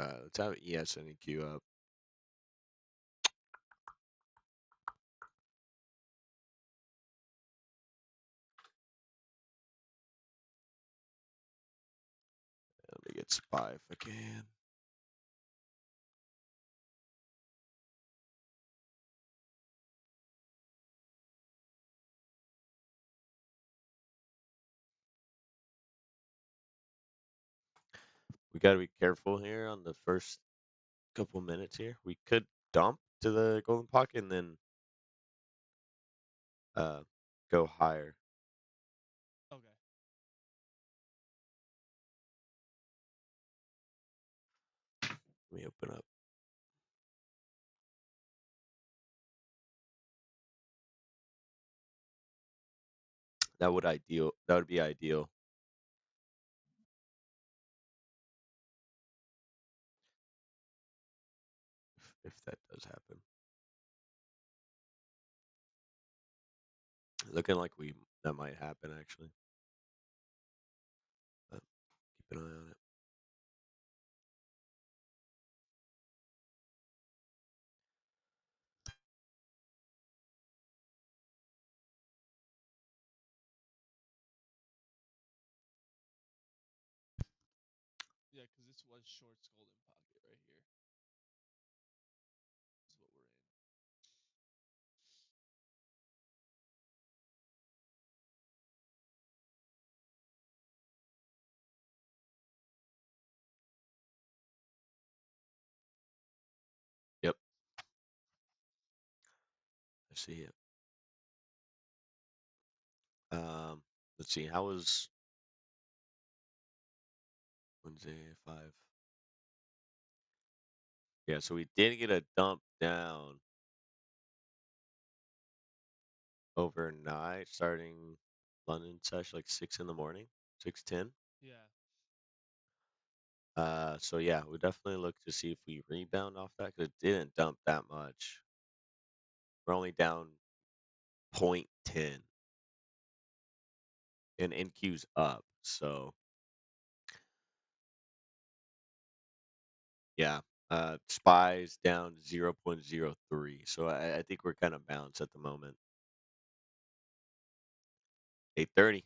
Let's have ES and EQ up. Let me get SPY if I can. We got to be careful here on the first couple minutes here. We could dump to the golden pocket and then go higher. Okay. Let me open up. That would ideal. That would be ideal. If that does happen. Looking like that might happen actually. But keep an eye on it. Yeah, because this was short's golden pocket right here. This is what we're in. Yep. I see it. Let's see. How was Wednesday 5? Yeah, so we did get a dump down overnight, starting London session like 6 in the morning, 6:10. Yeah. So yeah, we definitely look to see if we rebound off that because it didn't dump that much. We're only down 0.10 and NQ's up. So yeah, SPY's down 0.03. So I think we're kind of balanced at the moment. 8:30.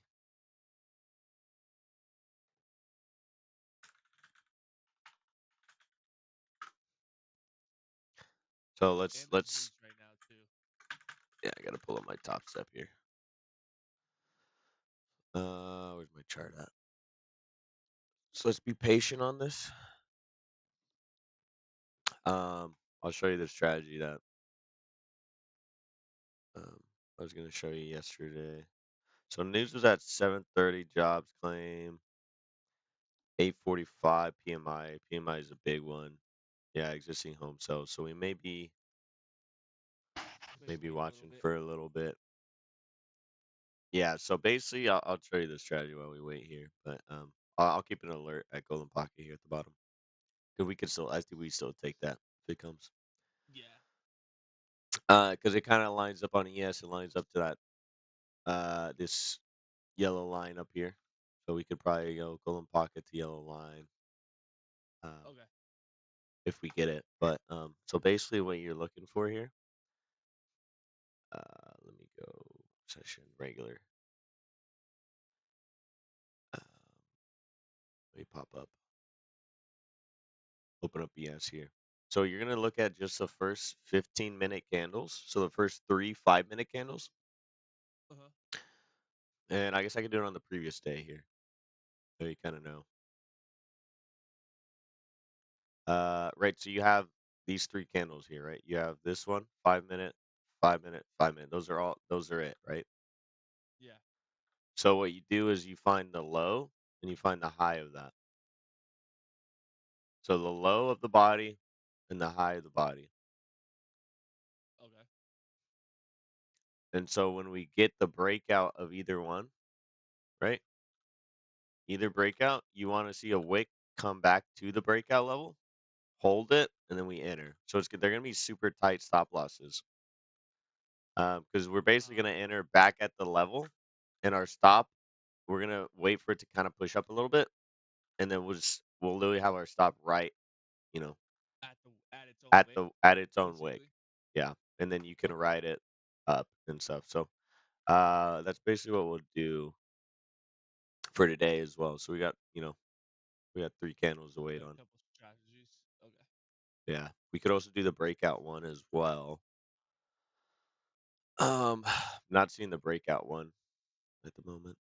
So And there's let's news right now too. yeah, I gotta pull up my top step here. Where's my chart at? So let's be patient on this. Um, I'll show you the strategy that um, I was gonna show you yesterday. So news was at 7:30, jobs claim, 8:45 PMI. PMI is a big one. Yeah, existing home sales. So we may be Maybe maybe wait a little watching bit. for a little bit. Yeah, so basically I'll show you the strategy while we wait here. But I'll keep an alert at Golden Pocket here at the bottom. Cause we can still I think we still take that if it comes. Yeah. Because it kind of lines up on ES and lines up to that this yellow line up here. So we could probably go golden pocket to yellow line um, Okay. if we get it. But so basically, what you're looking for here. Let me go session regular. Let me pop up. Open up ES here. So you're gonna look at just the first 15-minute candles. So the first 3 5-minute candles. Uh huh. And I guess I could do it on the previous day here. So you kind of know. Right. So you have these 3 candles here, right? You have this one, 5 minute, 5 minute, 5 minute. Those are it, right? Yeah. So what you do is you find the low and you find the high of that. So the low of the body and the high of the body. Okay. And so when we get the breakout of either one, right? Either breakout, you want to see a wick come back to the breakout level, hold it, and then we enter. So they're gonna be super tight stop losses. Because we're basically gonna enter back at the level, and our stop, we're gonna wait for it to kind of push up a little bit, and then we'll literally have our stop right you know, At its own wick, at its own wick. basically. Yeah, and then you can Okay. ride it up and stuff. So that's basically what we'll do for today as well. So we got 3 candles to wait Got a on. couple strategies. Okay. Yeah, we could also do the breakout one as well. Not seeing the breakout one at the moment.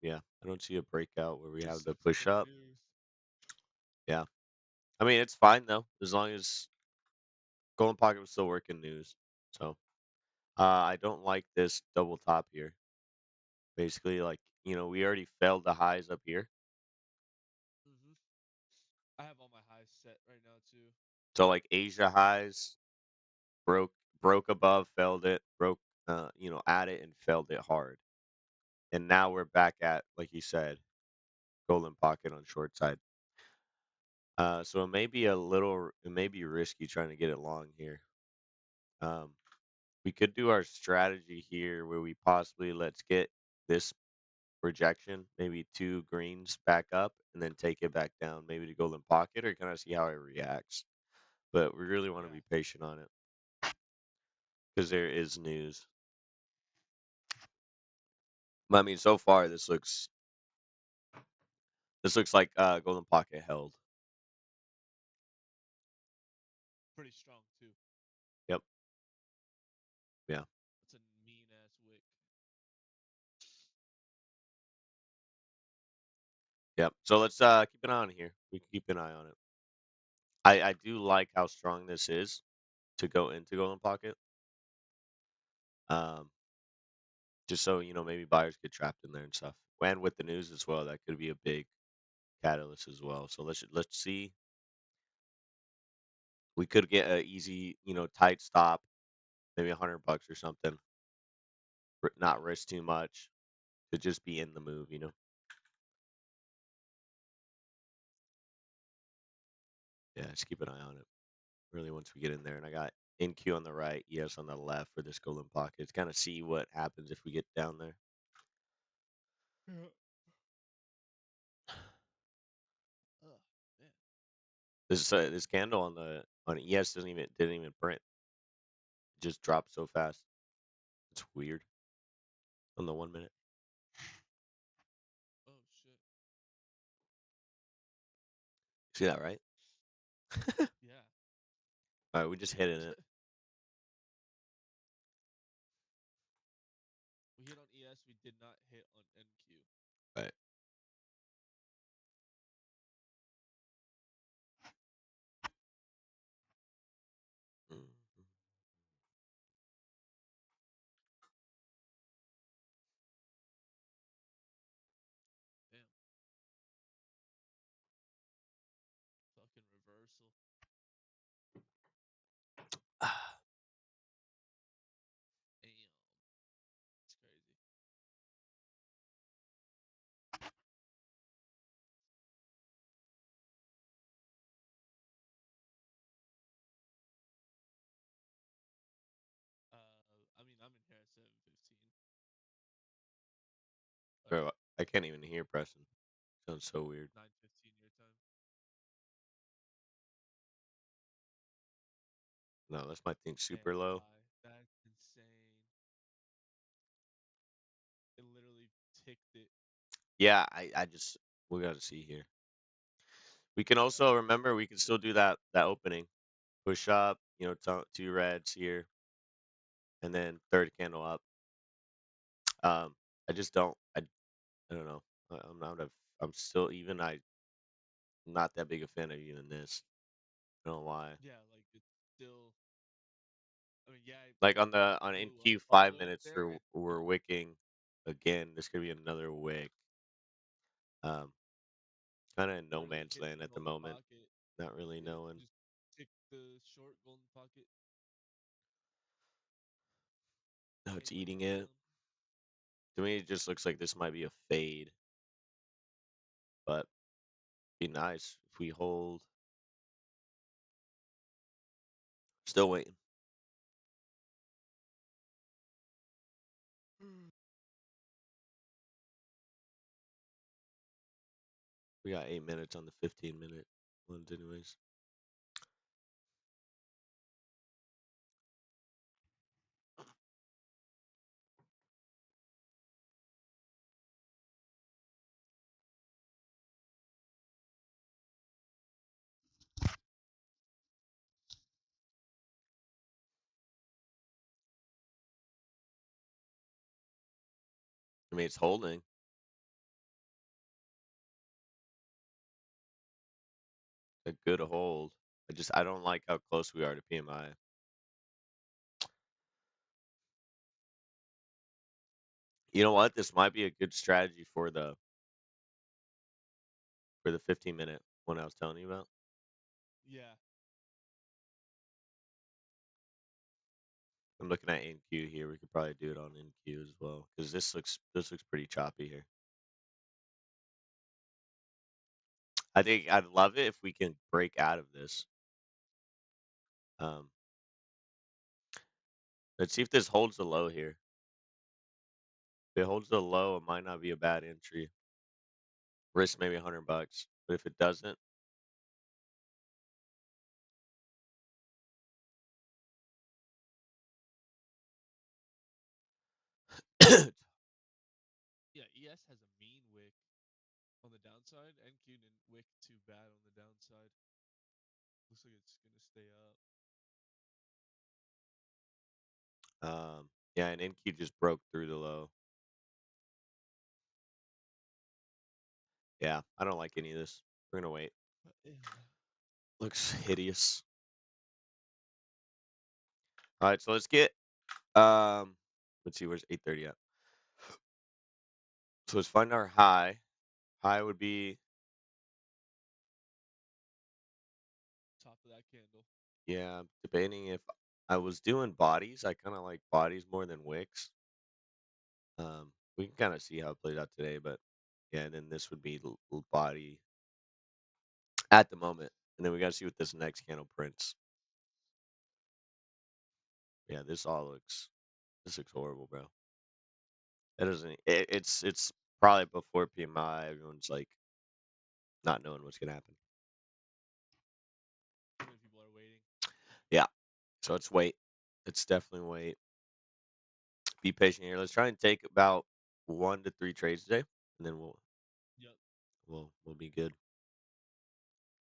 Yeah, I don't see a breakout where we have Just the looking push for the up. news. Yeah, I mean it's fine though as long as Golden Pocket was still working news. So I don't like this double top here. Basically, like we already failed the highs up here. Hmm. I have all my highs set right now too. So like Asia highs broke broke above, failed it, broke at it and failed it hard. And now we're back at, like you said, Golden Pocket on short side. So it may be risky trying to get it long here. Um, we could do our strategy here where we possibly let's get this rejection, maybe 2 greens back up, and then take it back down, maybe to Golden Pocket, or kind of see how it reacts. But we really want to Yeah. be patient on it because there is news. But, I mean, so far this looks like Golden Pocket held. Pretty strong too. Yep. Yeah. It's a mean ass wick. Yep. So let's keep an eye on here. We can keep an eye on it. I do like how strong this is to go into Golden Pocket. Um, just so maybe buyers get trapped in there and stuff. And with the news as well, that could be a big catalyst as well. So let's see. We could get a easy, tight stop, maybe $100 or something. Not Yeah. risk too much to just be in the move. Yeah, just keep an eye on it. Really, once we get in there, and I got NQ on the right, ES on the left for this Golden Pocket. It's kind of see what happens if we get down there. Yeah. Oh man. This candle on ES didn't even print. It just dropped so fast. It's weird on the 1 minute. Oh shit. See that right? Yeah. All right, we just hit in it. We hit on ES. We did not hit on NQ. Right. Mm. Damn. Fucking reversal. Damn. It's crazy. I mean, I'm in here at 7:15 or Bro, I can't even hear Preston. Sounds so weird. 9:15 your time. No, that's my thing Damn, super low. bye. That's insane. It literally ticked it. Yeah, I just we gotta see here. We can Yeah, also remember we can still do that opening. Push up, two reds here, and then third candle up. I just don't. I don't know. I'm not a. I'm still even. Not that big a fan of even this. I don't know why. yeah, like it's still. I mean, yeah, Like it on blew up NQ a 5 minutes, there, we're but wicking again. This could be another wick. Um, kind of in no literally man's hit land the at the golden moment. pocket. Not really Yeah, knowing. just tick the short golden pocket. No, it's Came back eating it. down. To me, it just looks like this might be a fade, but be nice if we hold. Still waiting. We got 8 minutes on the 15-minute ones, anyways. I mean, it's holding. A good hold. I don't like how close we are to PMI. You know what? This might be a good strategy for the 15-minute one I was telling you about. Yeah. I'm looking at NQ here. We could probably do it on NQ as well because this looks pretty choppy here. I think I'd love it if we can break out of this. Um, let's see if this holds the low here. If it holds the low, it might not be a bad entry. Risk maybe $100, but if it doesn't, Yeah, ES has a mean wick on the downside. NQ didn't wick too bad on the downside. Looks like it's gonna stay up. yeah, and NQ just broke through the low. Yeah, I don't like any of this. We're gonna wait. Yeah. Looks hideous. All right, so let's get let's see, where's 8:30 at? So let's find our high. High would be, Top of that candle. yeah, debating if I was doing bodies. I kind of like bodies more than wicks. We can kind of see how it plays out today, but yeah, and then this would be body at the moment, and then we got to see what this next candle prints. Yeah, this looks horrible, bro. That doesn't. It's probably before PMI. Everyone's like not knowing what's gonna happen. Too many people are waiting. Yeah, so let's wait. Let's definitely wait. Be patient here. Let's try and take about 1 to 3 trades today, and then Yep. we'll be good.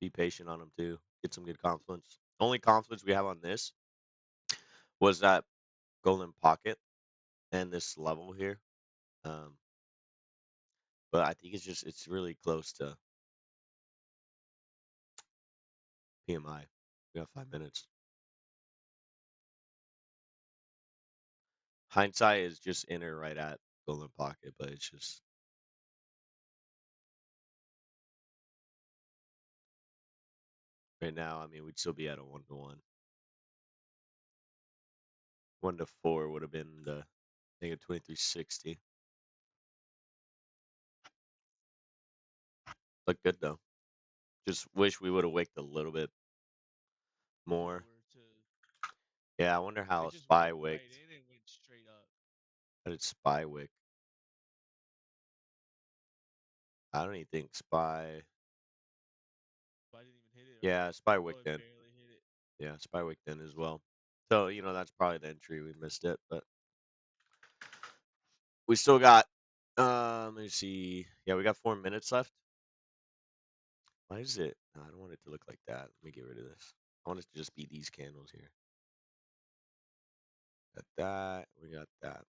Be patient on them too. Get some good confluence. Only confluence we have on this was that golden pocket and this level here. Um, but I think it's really close to PMI. We got 5 minutes. Hindsight is just enter right at golden pocket, but it's just right now. I mean, we'd still be at a 1 to 1. 1 to 4 would have been the negative 2360. Look good though. Just wish we would have wicked a little bit more. Lower to. Yeah, I wonder how It just wicked Spy right wicked. in and went straight up. How did Spy wick? I don't even think Spy. But I didn't even hit it, right? Yeah, Spy Oh, wicked it in. barely hit it. Yeah, Spy wicked in as well. So that's probably the entry. We missed it, but we still got. Let me see. Yeah, we got 4 minutes left. Why is it? No, I don't want it to look like that. Let me get rid of this. I want it to just be these candles here. Got that. We got that.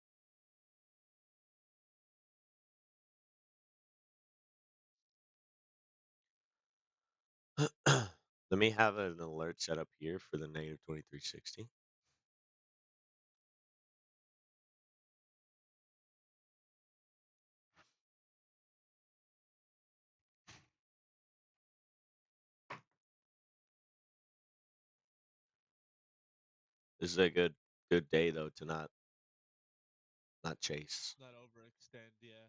Let me have an alert set up here for the negative 2360. This is a good day though to not chase. Not overextend, yeah.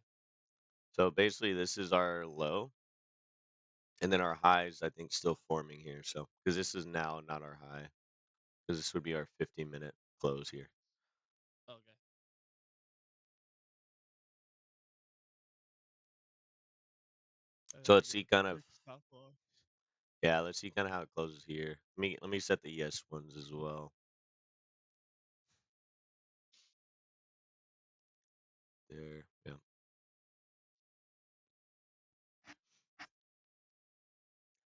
So basically, this is our low, and then our highs I think still forming here. So because this is now not our high, because this would be our 15-minute close here. Okay. So I let's see gotta kind of break stop loss. yeah, let's see kind of how it closes here. Let me set the yes ones as well. There, yeah.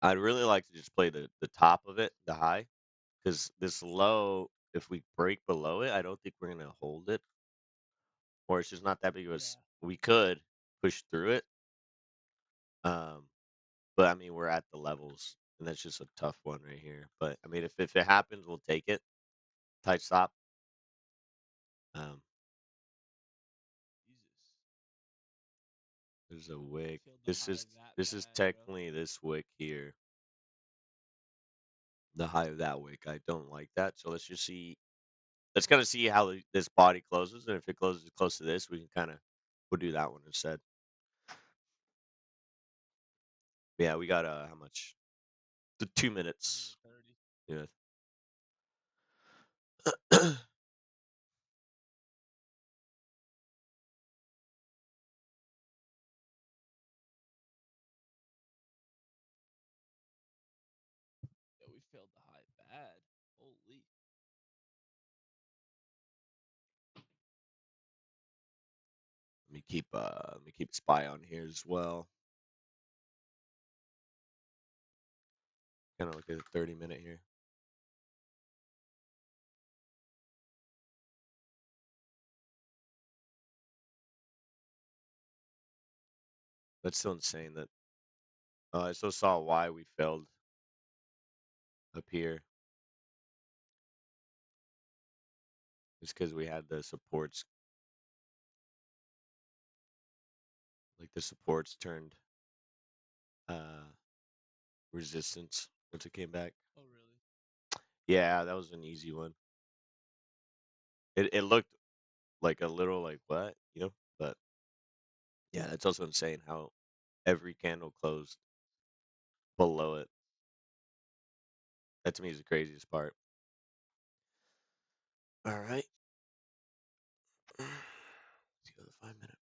I'd really like to just play the top of it, the high, because this low, if we break below it, I don't think we're gonna hold it, or it's just not that big of a. Yeah. We could push through it, um, but I mean we're at the levels, and that's just a tough one right here. But I mean if it happens, we'll take it. Tight stop. Um, Jesus. there's a wick. Failed the This high is that this is bad, bro. technically this wick here, the high of that wick. I don't like that, so let's just see. Let's kind of see how this body closes, and if it closes close to this, we can kind of we'll do that one instead. Yeah, we got how much? The 2 minutes. 130. Yeah. Yeah, we failed the high bad. Holy. Let me keep spy on here as well. Kind of look at the 30-minute here. That's still insane that I still saw why we failed up here. It's because we had the supports, like the supports turned uh resistance once it came back. Oh, really? Yeah, that was an easy one. It looked like a little like what, but yeah, that's also insane how every candle closed below it. That to me is the craziest part. All right. Let's go to 5 minute.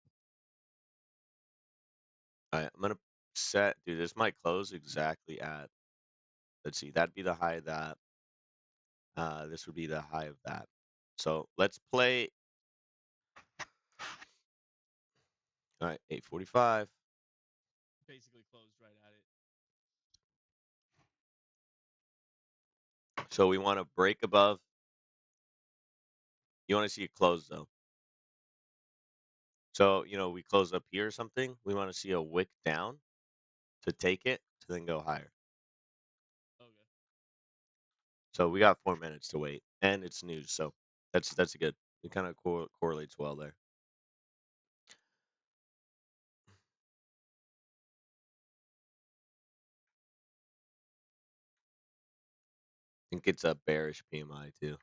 All right, I'm gonna set, dude. This might close exactly at. Let's see, that'd be the high of that. This would be the high of that. So let's play. All right, 8:45. Basically closed right at it. So we want to break above. You want to see it close though. So we close up here or something. We want to see a wick down to take it to then go higher. Okay. So we got 4 minutes to wait, and it's news, so that's a good. It kind of correlates well there. I think it's a bearish PMI too,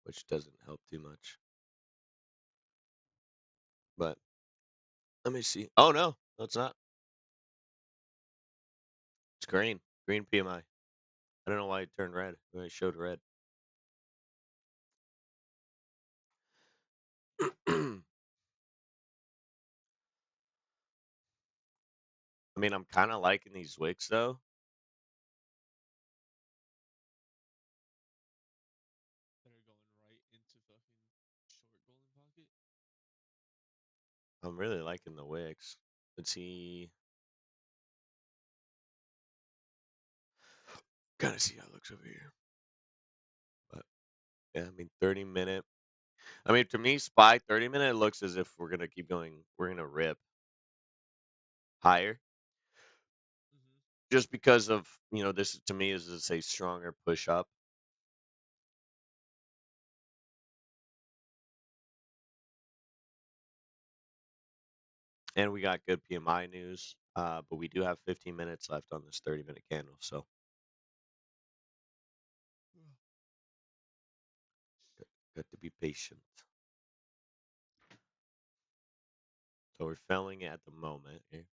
which doesn't help too much. But let me see. Oh no, no, it's not. It's green. Green PMI. I don't know why it turned red. Why it showed red. I mean, I'm kind of liking these wicks though. That are going right into fucking short golden pocket. I'm really liking the wicks. Let's see. Kind of see how it looks over here. But yeah, I mean, 30-minute. I mean, to me, SPY 30-minute looks as if we're gonna keep going. We're gonna rip higher, Mm-hmm. just because of this to me is a stronger push up. And we got good PMI news, but we do have 15 minutes left on this 30-minute candle, so got to be patient. So we're failing it at the moment here.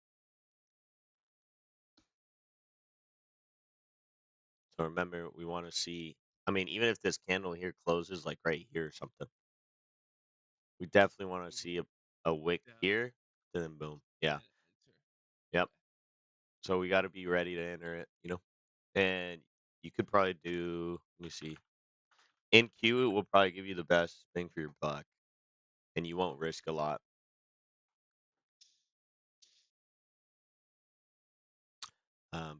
So remember, we want to see. I mean, even if this candle here closes like right here or something, we definitely want to see a wick Down. here, then boom. Yeah. Yep. So we got to be ready to enter it, you know. And you could probably do. Let me see. In queue, it will probably give you the best bang for your buck, and you won't risk a lot.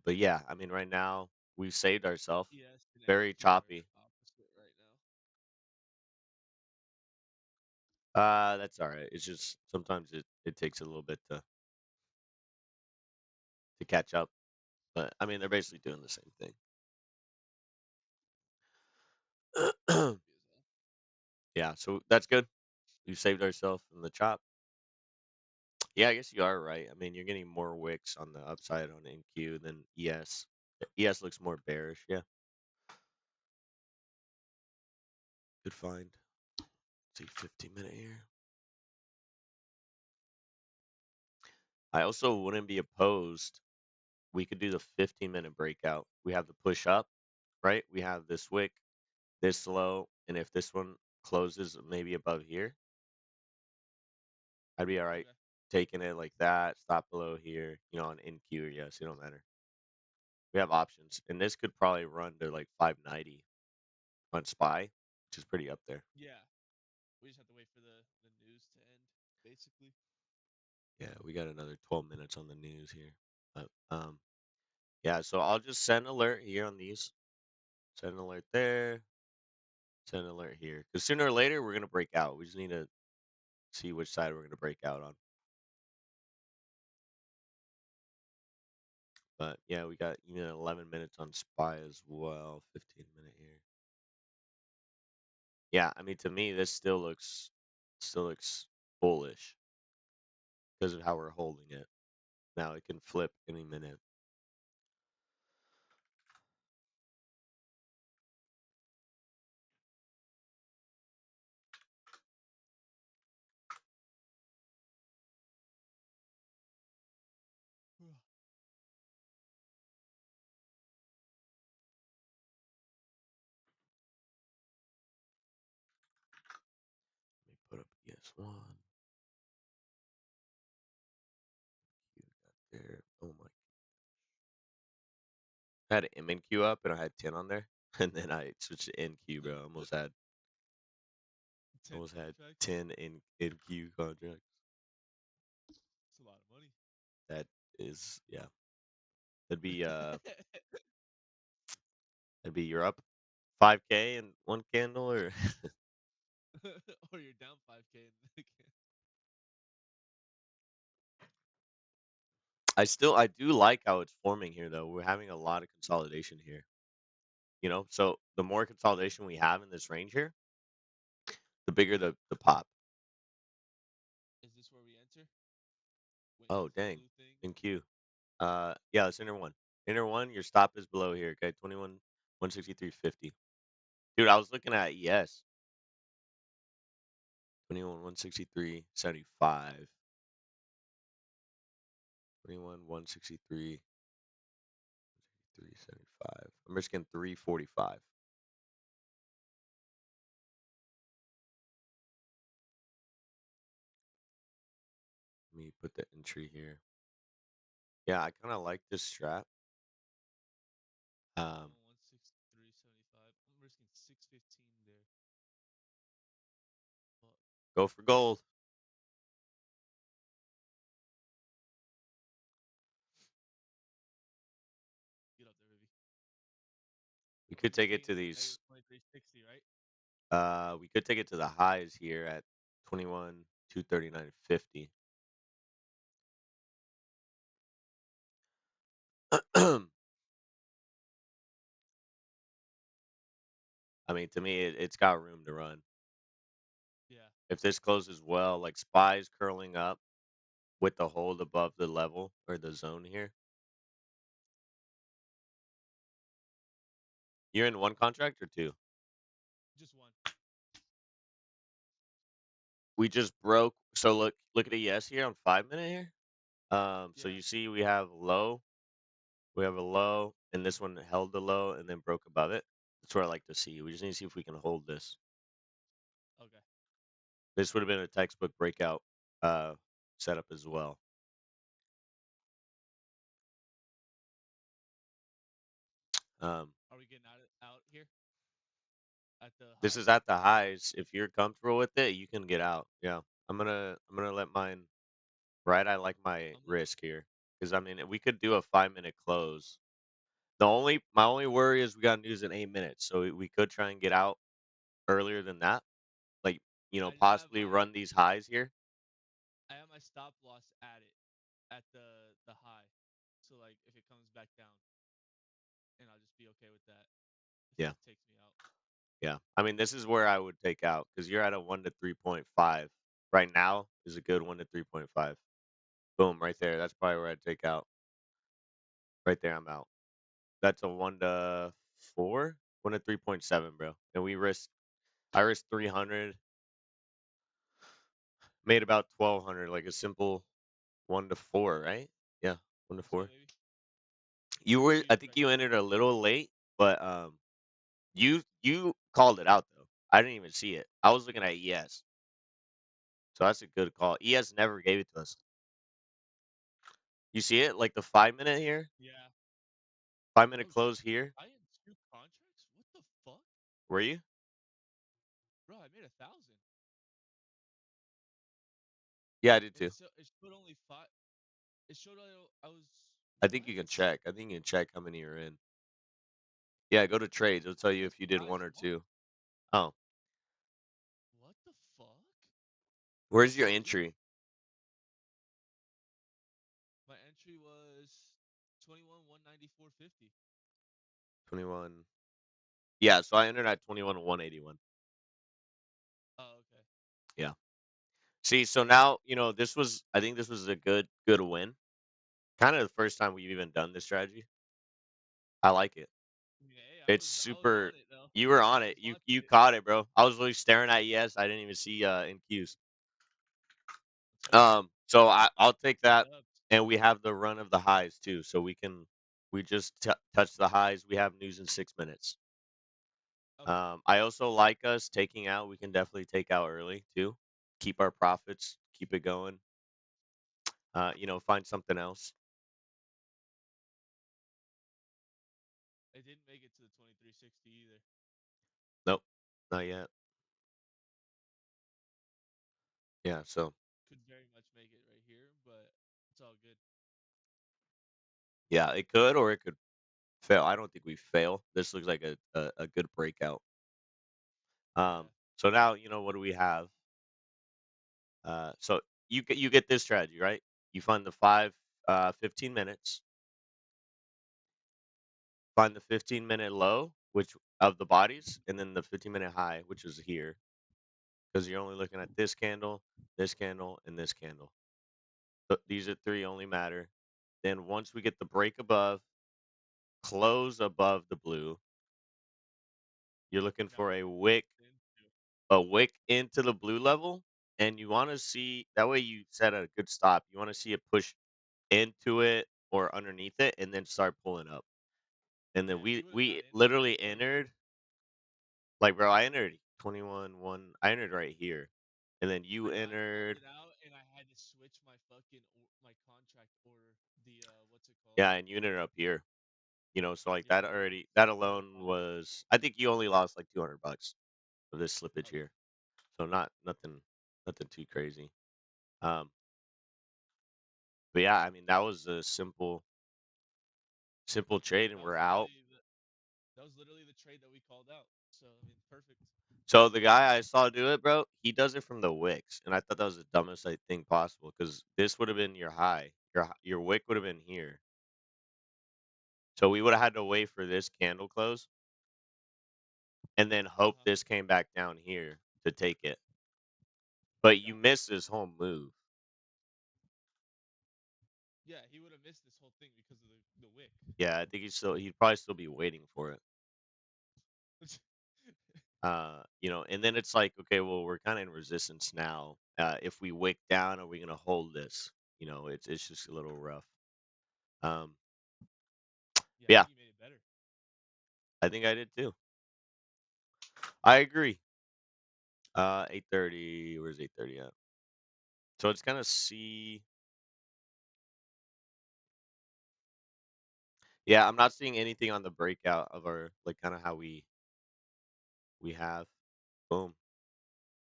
But yeah, I mean, right now we've saved ourselves. ES and Very NQ are choppy. opposite right now. That's all right. It's just sometimes it takes a little bit to catch up. But I mean, they're basically doing the same thing. Choppy as hell. Yeah, so that's good. We saved ourselves from the chop. Yeah, I guess you are right. I mean, you're getting more wicks on the upside on NQ than ES. ES looks more bearish. Yeah, good find. See, 15-minute here. I also wouldn't be opposed. We could do the 15-minute breakout. We have the push up, right? We have this wick, this low, and if this one closes maybe above here, I'd be all right Okay. taking it like that. Stop below here, on NQ or yes, it don't matter. We have options, and this could probably run to like 590 on SPY, which is pretty up there. Yeah. We just have to wait for the news to end, basically. Yeah, we got another 12 minutes on the news here. But, yeah, so I'll just send alert here on these. Send alert there. Send alert here. Because sooner or later, we're going to break out. We just need to see which side we're going to break out on. But yeah, we got 11 minutes on SPY as well. 15-minute here. Yeah, I mean, to me, this still looks bullish because of how we're holding it. Now it can flip any minute. Let me put up ES1. You got there. Oh my. I had MNQ up and I had 10 on there. And then I switched to NQ, bro. I 10 almost had contracts. 10 in NQ contracts. It's a lot of money. That is, yeah. That'd be you're up 5K in one candle, or Or you're down 5K in the I do like how it's forming here though. We're having a lot of consolidation here. So the more consolidation we have in this range here, the bigger the pop. Is this where we enter? When Oh is the dang. blue thing? NQ. Yeah, let's enter one. Enter one, your stop is below here, okay? 21 163.50. Dude, I was looking at ES. 21 163.75. 21 163 375. I'm risking 345. Let me put the entry here. Yeah, I kind of like this strat. Um, 163.75. I'm risking 615 there. Fuck. go for gold. Get up there, baby. We could take it to 15. Now you're these. 2360, right? We could take it to the highs here at 21 239.50. I mean, to me, it's got room to run. Yeah. If this closes well, like SPY's curling up with the hold above the level or the zone here. You're in one contract or two? Just one. We just broke. So look at a yes here on 5-minute here. So Yeah. you see we have low, we have a low, and this one held the low and then broke above it. That's what I like to see. We just need to see if we can hold this. Okay. This would have been a textbook breakout setup as well. Are we getting out here at the This is highs? at the highs. If you're comfortable with it, you can get out. Yeah. I'm gonna let mine right. I like my I'm gonna. risk here. Because I mean we could do a 5 minute close. My only worry is we got news in 8 minutes. So we could try and get out earlier than that. Like, I just have possibly my. run these highs here. I have my stop loss at it, at the high. So like, if it comes back down, and I'll just be okay with that if Yeah. it takes me out. Yeah. I mean this is where I would take out because you're at a 1 to 3.5. Right now is a good 1 to 3.5. Boom, right there. That's probably where I'd take out. Right there, I'm out. That's a 1 to 4, 1 to 3.7, bro. And I risked 300, made about 1,200, like a simple 1 to 4, right? Yeah, one to Let's go, four. baby. I Squeeze it think right you there. entered a little late, but you called it out though. I didn't even see it. I was looking at ES, so that's a good call. ES never gave it to us. You see it, like the 5 minute here, Yeah. 5 minute Oh close shit! here. I in two contracts? What the fuck, Were you? bro? I made 1,000, Yeah, I did and too. it showed only five. It showed I was I think you can what? check. I think you can check how many you're in. Yeah, go to trades. It'll tell It you says if you did five one or one. two. Oh, What the fuck? where's your Dude, entry? my entry was 21 194.50. 21. Yeah, so I entered at 21 181. Oh, okay. Yeah. See, so now, I think this was a good win. Kind of the first time we've even done this strategy. I like it. Yeah, hey, It's I was super on it though. You were I on was it. You watching it. caught it, bro. I was really staring at yes. I didn't even see in queues. Let's go. So I'll take Two that, dubs. and we have the run of the highs too. So we just touch the highs. We have news in 6 minutes. Okay. I also like us taking out. We can definitely take out early too. Keep our profits. Keep it going. Find something else. It didn't make it to the 2360 either. Nope, not yet. Yeah. So Could very much make it right here, but it's all good. yeah, it could or it could fail. I don't think we fail. This looks like a good breakout. Yeah. So now what do we have? So you get this strategy, right? You find the 15 minutes, find the 15-minute low, which of the bodies, and then the 15-minute high, which is here, because you're only looking at this candle, and this candle. So these are three only matter. Then once we get the break above, close above the blue, you're looking Now for we're a looking wick, into. into the blue level, and you want to see that way you set a good stop. You want to see it push into it or underneath it, and then start pulling up. And then Yeah, if we you would have got we in there at literally 21, entered, like, bro, I entered 21 1. I entered right here, and then you I called entered. it out and I had to switch my fucking my contract order. The what's it called? Yeah, and you entered up here. So like Yeah, that already, that alone was. I think you only lost like $200 for this slippage okay. here. So not nothing too crazy. Um, but yeah, I mean that was a simple trade, and That we're was out. literally the trade that we called out. So I mean, perfect. So the guy I saw do it, bro, he does it from the wicks, and I thought that was the dumbest thing possible because this would have been your high. Your wick would have been here, so we would have had to wait for this candle close and then Uh hope huh. this came back down here to take it. But you Got it. missed this whole move. Yeah, he would have missed this whole thing because of the wick. Yeah, I think he'd probably still be waiting for it. And then it's like, okay, well, we're kind of in resistance now. If we wick down, are we gonna hold this? It's just a little rough. Um, Yeah, I yeah, think you made it better. I think I did too. I agree. 8:30. Where's 8:30 at? So it's kind of C. Yeah, I'm not seeing anything on the breakout of our like kind of how we have. Boom.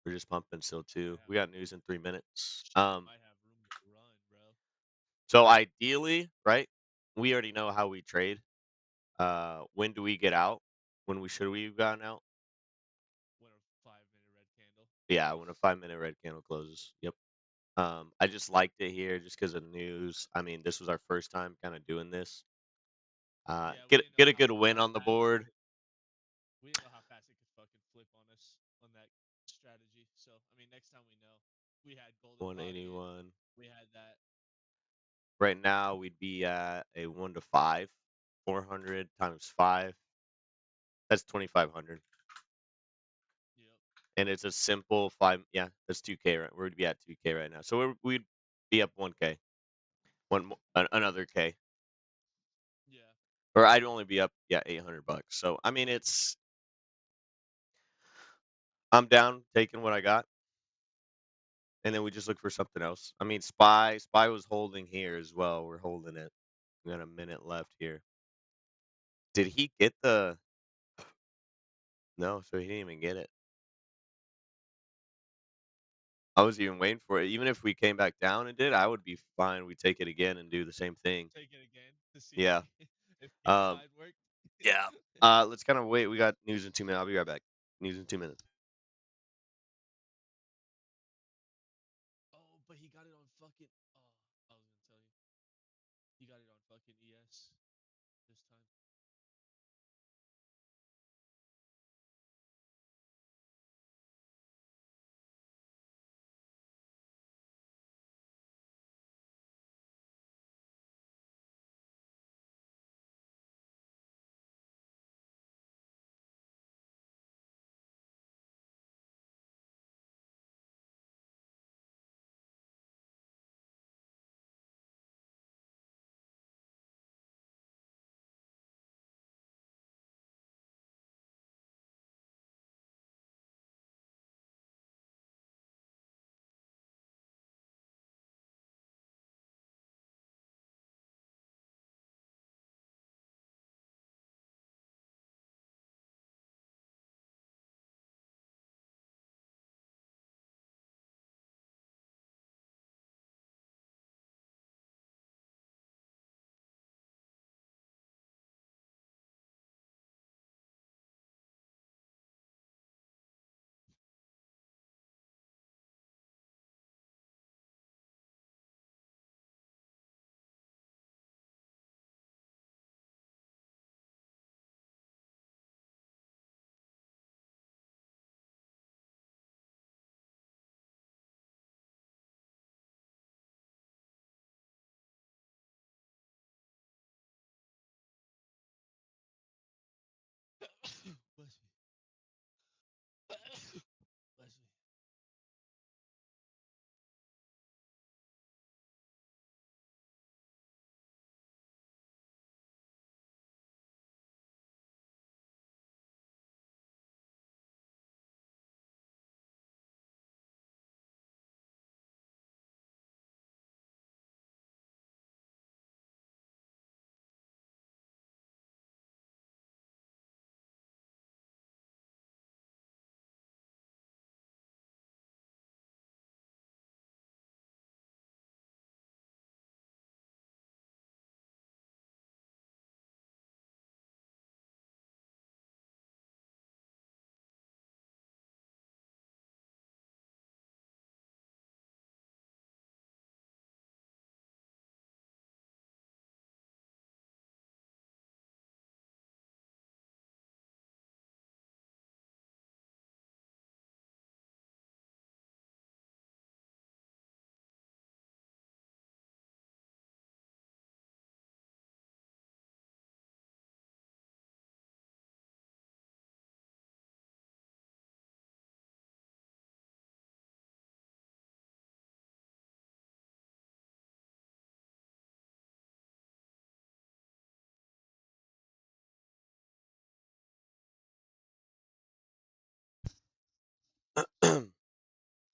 We're just pumping still too. Yeah, We got news in 3 minutes. shit might have room to run, bro. So ideally, right? We already know how we trade. When do we get out? When we have gotten out? When a 5 minute red candle Yeah, when a closes. 5 minute red candle closes. Yep. I just liked it here just because of news. I mean, this was our first time kind of doing this. Yeah, we Get didn't know get a good win how on the fast it board. could. We didn't know how fast it could fucking flip on us on that strategy. So I mean, next time we know, we had golden pocket. 181. We had that. Right now, we'd be at a 1 to 5. 400 times 5. That's 2,500. Yep. And it's a simple 5. Yeah, that's 2K, right? We'd be at 2K right now. So we'd be up 1K. Another K. Yeah. Or I'd only be up, yeah, $800. So, I mean, I'm down taking what I got. And then we just look for something else. I mean, Spy was holding here as well. We're holding it. We got a minute left here. Did he get the? No, so he didn't even get it. I was even waiting for it. Even if we came back down and did, I would be fine. We take it again and do the same thing. Take it again to see Yeah. if king Um. side worked. Yeah. Let's kind of wait. We got news in 2 minutes. I'll be right back. News in 2 minutes. Oh, but he got it on fucking. Oh, I was gonna tell you. He got it on fucking ES this time. Bless me. Bless me.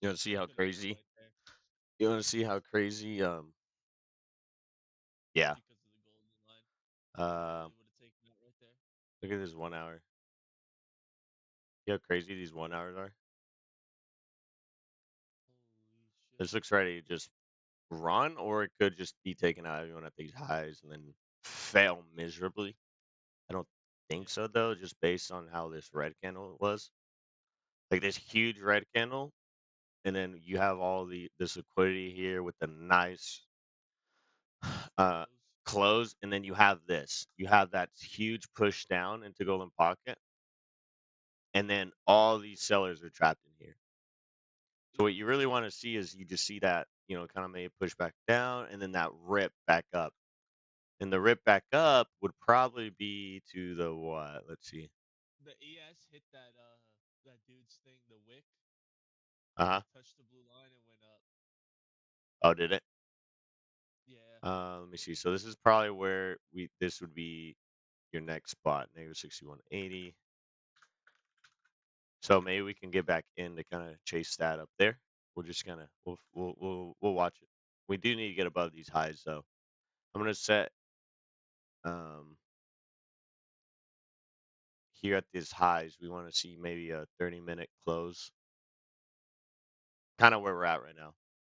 You want to see how Could have went crazy? right there You want to see how crazy? Yeah. because of the golden line. I Um, literally would have taken that right there. Look at this 1 hour. See how crazy these 1 hours are? Holy shit. This looks ready to just run, or it could just be taking out everyone at these highs and then fail miserably. I don't think Yeah. so though, just based on how this red candle was. Like this huge red candle, and then you have all this liquidity here with the nice uh Close. close, and then you have this. You have that huge push down into golden pocket, and then all these sellers are trapped in here. So what Yeah. you really want to see is you just see that, kind of maybe push back down and then that rip back up. And the rip back up would probably be to the what? Let's see. The ES hit that dude's thing, the wick. Uh-huh. It touched the blue line and went up. Oh, did it? Yeah. Let me see. So this is probably where this would be your next spot, negative 6180. So maybe we can get back in to kind of chase that up there. We'll just kind of we'll watch it. We do need to get above these highs though. I'm gonna set um here at these highs. We want to see maybe a 30-minute close, kind of where we're at right now.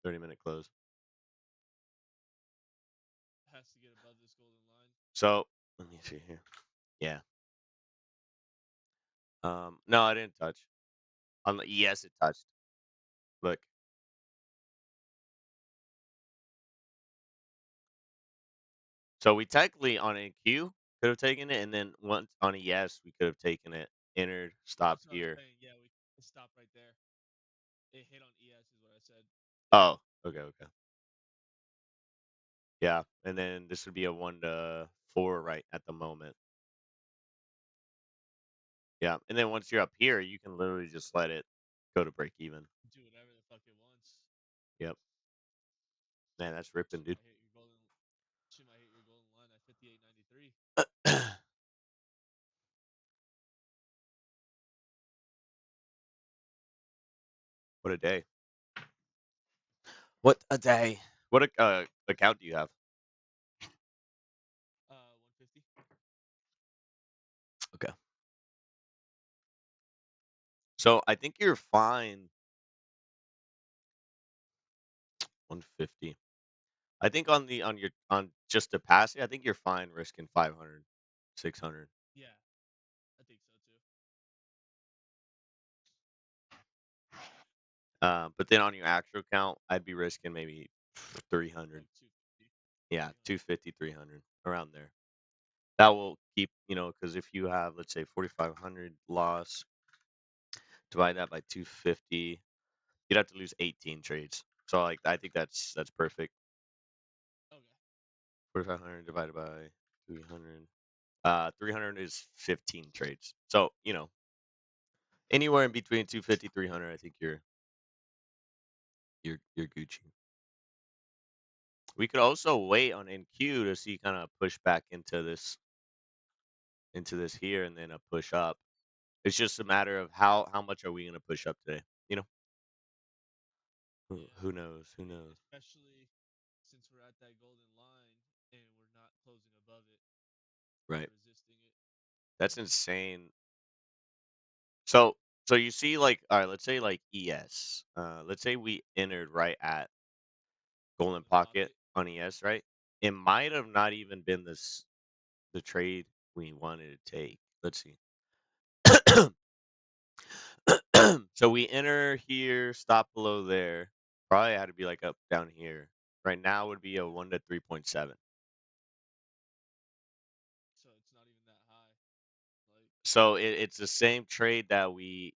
30-minute close. Has to get above this golden line. So let me see here. Yeah. No, I didn't touch. On the yes, it touched. Look. So we technically on NQ could have taken it, and then once on a yes, we could have taken it, entered, stopped That's what I was here. saying. Yeah, we it stopped right there. It hit on ES is what I said. Oh, okay, okay. Yeah, and then this would be a 1 to 4 right at the moment. Yeah, and then once you're up here, you can literally just let it go to break even. Do whatever the fuck it wants. Yep. Man, that's ripping, She dude. might hit your golden. She might hit your golden line at 58.93. What a day. What a day. What account do you have? 150. Okay. So I think you're fine. 150. I think on just a passing, I think you're fine risking 500, 600. Yeah, I think so too. But then on your actual account, I'd be risking maybe 300. Like 250, Yeah, 300. 250, 300 around there. That will keep, because if you have, let's say, 4,500 loss, divide that by 250, you'd have to lose 18 trades. So like, I think that's perfect. Okay. 4,500 divided by 300. 300 is 15 trades. So, anywhere in between 250, 300, I think you're Gucci. We could also wait on NQ to see kind of push back into this here and then a push up. It's just a matter of how much are we going to push up today? You know, who Yeah. knows? Who knows? Especially since we're at that golden line and we're not closing above it. Right. We're resisting it. That's insane. So so you see like all right, let's say like ES. Let's say we entered right at golden Golden pocket pocket. on ES, right? It might have not even been the trade we wanted to take. Let's see. So we enter here, stop below there. Probably had to be like up down here. Right now would be a 1 to 3.7. So it's not even that high. Like So it's the same trade that we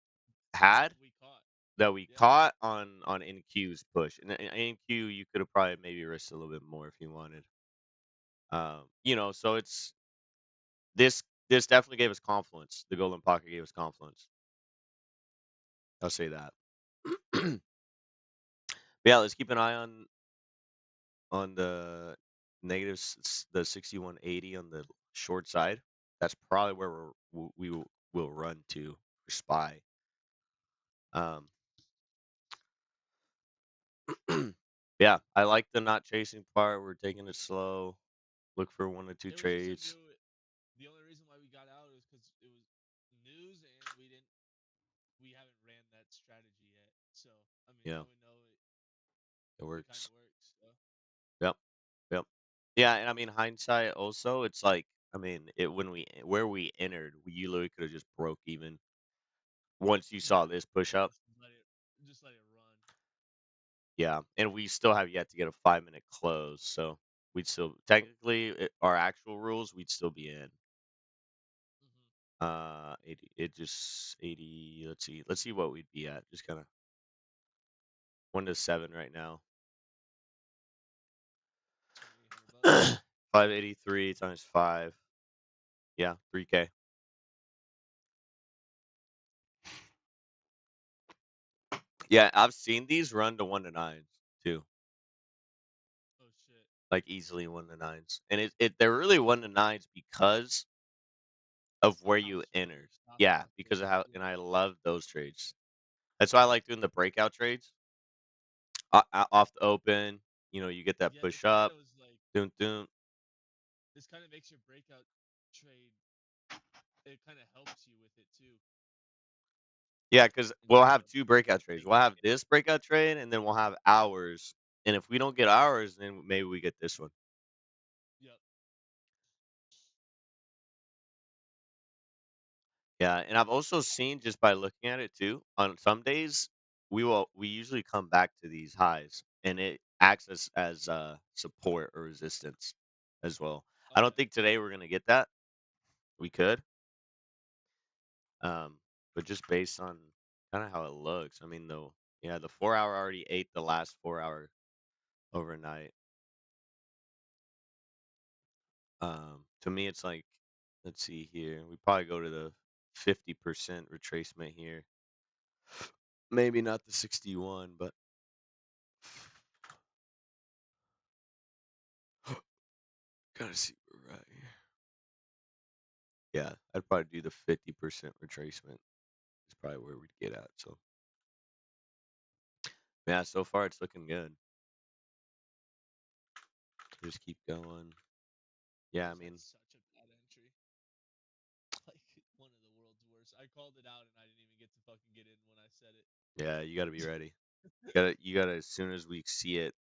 had we caught. that we Yeah. caught on NQ's push. And in NQ you could have probably maybe risked a little bit more if you wanted. So this this definitely gave us confluence. The golden pocket gave us confluence. I'll say that. Yeah, let's keep an eye on the the 6180 on the short side. That's probably where we will run to for SPY. Um, yeah, I like the not chasing part. We're taking it slow. Look for 1 to 2 It was just a trades. new So I mean, Yeah, now we know it it kind works. of works. So Yep. Yep. Yeah, and I mean hindsight also, it's like I mean, it when we where we entered, you literally could have just broke even once you saw yeah, this push up. just let it run. Yeah, and we still have yet to get a 5 minute close, so we'd still technically our actual rules we'd still be in. Hmm. 80, it just 80. Let's see what we'd be at. Just kind of 1 to 7 right now. 2,800 bucks. 583 times 5. Yeah, 3K. Yeah, I've seen these run to 1 to 9s too, Oh shit! like easily 1 to 9s, and they're really 1 to 9s because of where How you slow your entered. stop Yeah, loss because of is. how, and Yeah. I love those trades. That's why I like doing the breakout trades off the open. You know, you get that Yeah. This push kind up, of was like doom doom. this kind of makes your breakout trade. It kind of helps you with it too, Yeah, because we'll instead have of two breakout trades. We'll thinking. have this breakout trade, and then we'll have ours. And if we don't get ours, then maybe we get this one. Yep. Yeah, and I've also seen just by looking at it too, on some days we usually come back to these highs and it acts as support or resistance as well. I don't Okay. think today we're gonna get that. We could. Um, but just based on kind of how it looks, I mean though, yeah, the 4 hour already ate the last 4 hour overnight. To me it's like let's see here. We probably go to the 50% retracement here. Maybe not the 61, but gotta see right here. Yeah, I'd probably do the 50% retracement. Is probably where we'd get at. So yeah, so far it's looking good. Just keep going. I Yeah, I just had mean, such a bad entry. Like one of the world's worst. I called it out and I didn't even get to fucking get in when I said it. yeah, you gotta be ready. You gotta as soon as we see it,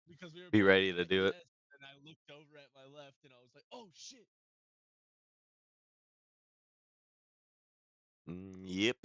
Because we were be both ready to at do it. desk and I looked over at my left and I was like, "Oh shit." Yep.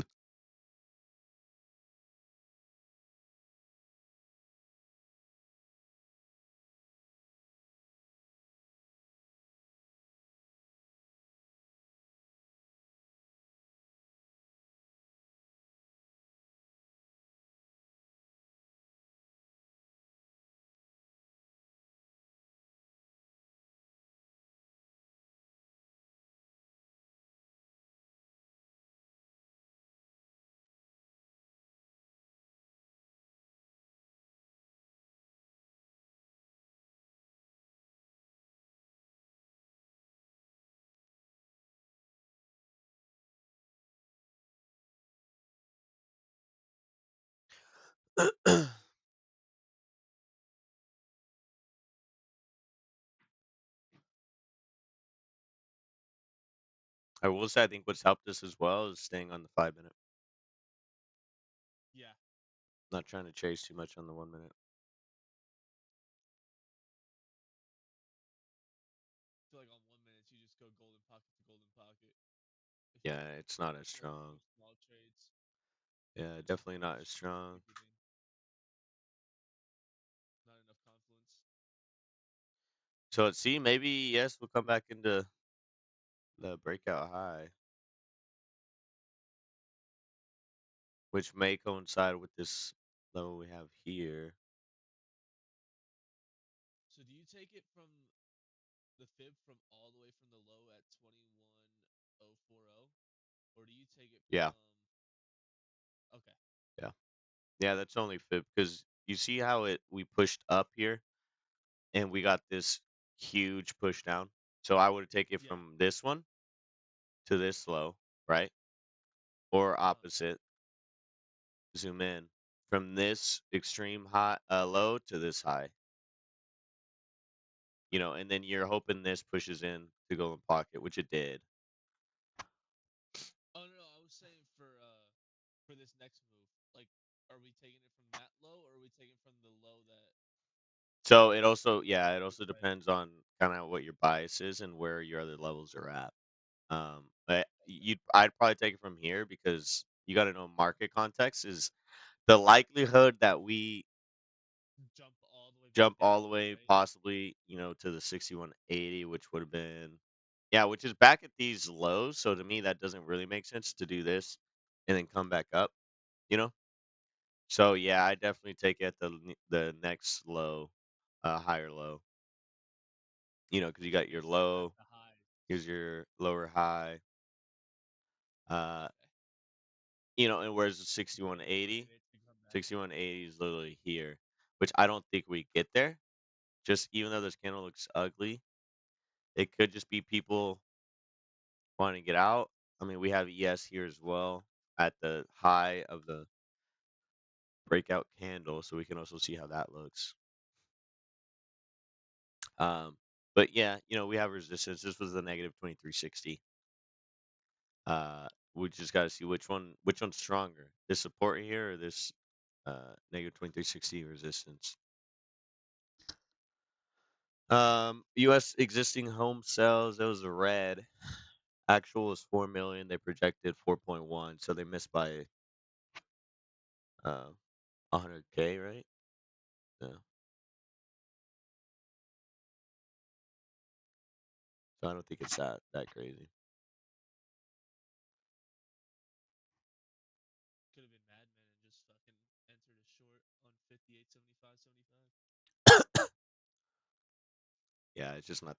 I will say I think what's helped us as well is staying on the 5 minute. Yeah. Not trying to chase too much on the 1 minute. I feel like on 1 minute you just go golden pocket to golden pocket if you Yeah, it's not as like do strong. small trades. Yeah, It's just definitely too not much as strong. marketing, not enough confluence. So let's see, maybe yes, we'll come back into the breakout high, which may coincide with this level we have here. So do you take it from the fib from all the way from the low at 21040, or do you take it Yeah, from okay. yeah. Yeah, that's only fib because you see how it we pushed up here and we got this huge push down. So I would take it Yeah. from this one to this low, right? Or Uh-huh. opposite, zoom in from this extreme high low to this high. You know, and then you're hoping this pushes in to golden pocket, which it did. Oh no, I was saying for this next move. Like, are are we taking it from that low, or are we taking from the low that So it also, yeah, it we also play? depends on kind of what your bias is and where your other levels are at. But Okay. I'd probably take it from here because you got to know market context is the likelihood that we Jump all the way back jump all down, the way right? possibly, to the 6180, which would have been, yeah, which is back at these lows. So to me, that doesn't really make sense to do this and then come back up, you know? So yeah, I definitely take it at the next low, higher low, because you got your So at low, the highs. here's your lower high, uh, Okay. and where's the Wait 6180? it to come back. 6180 is literally here, which I don't think we get there. Just even though this candle looks ugly, it could just be people wanting to get out. I mean, we have ES here as well at the high of the breakout candle, so we can also see how that looks. Um, but yeah, we have resistance. This was the negative 2360. We just got to see which one's stronger. This support here or this negative 2360 resistance. U.S. existing home sales. It was a red. Actual was 4 million. They projected 4.1, so they missed by uh 100K, right? Yeah. So I don't think it's that crazy. Could have been Madman and just fucking entered a short on 58, 75, 75. Yeah, it's just not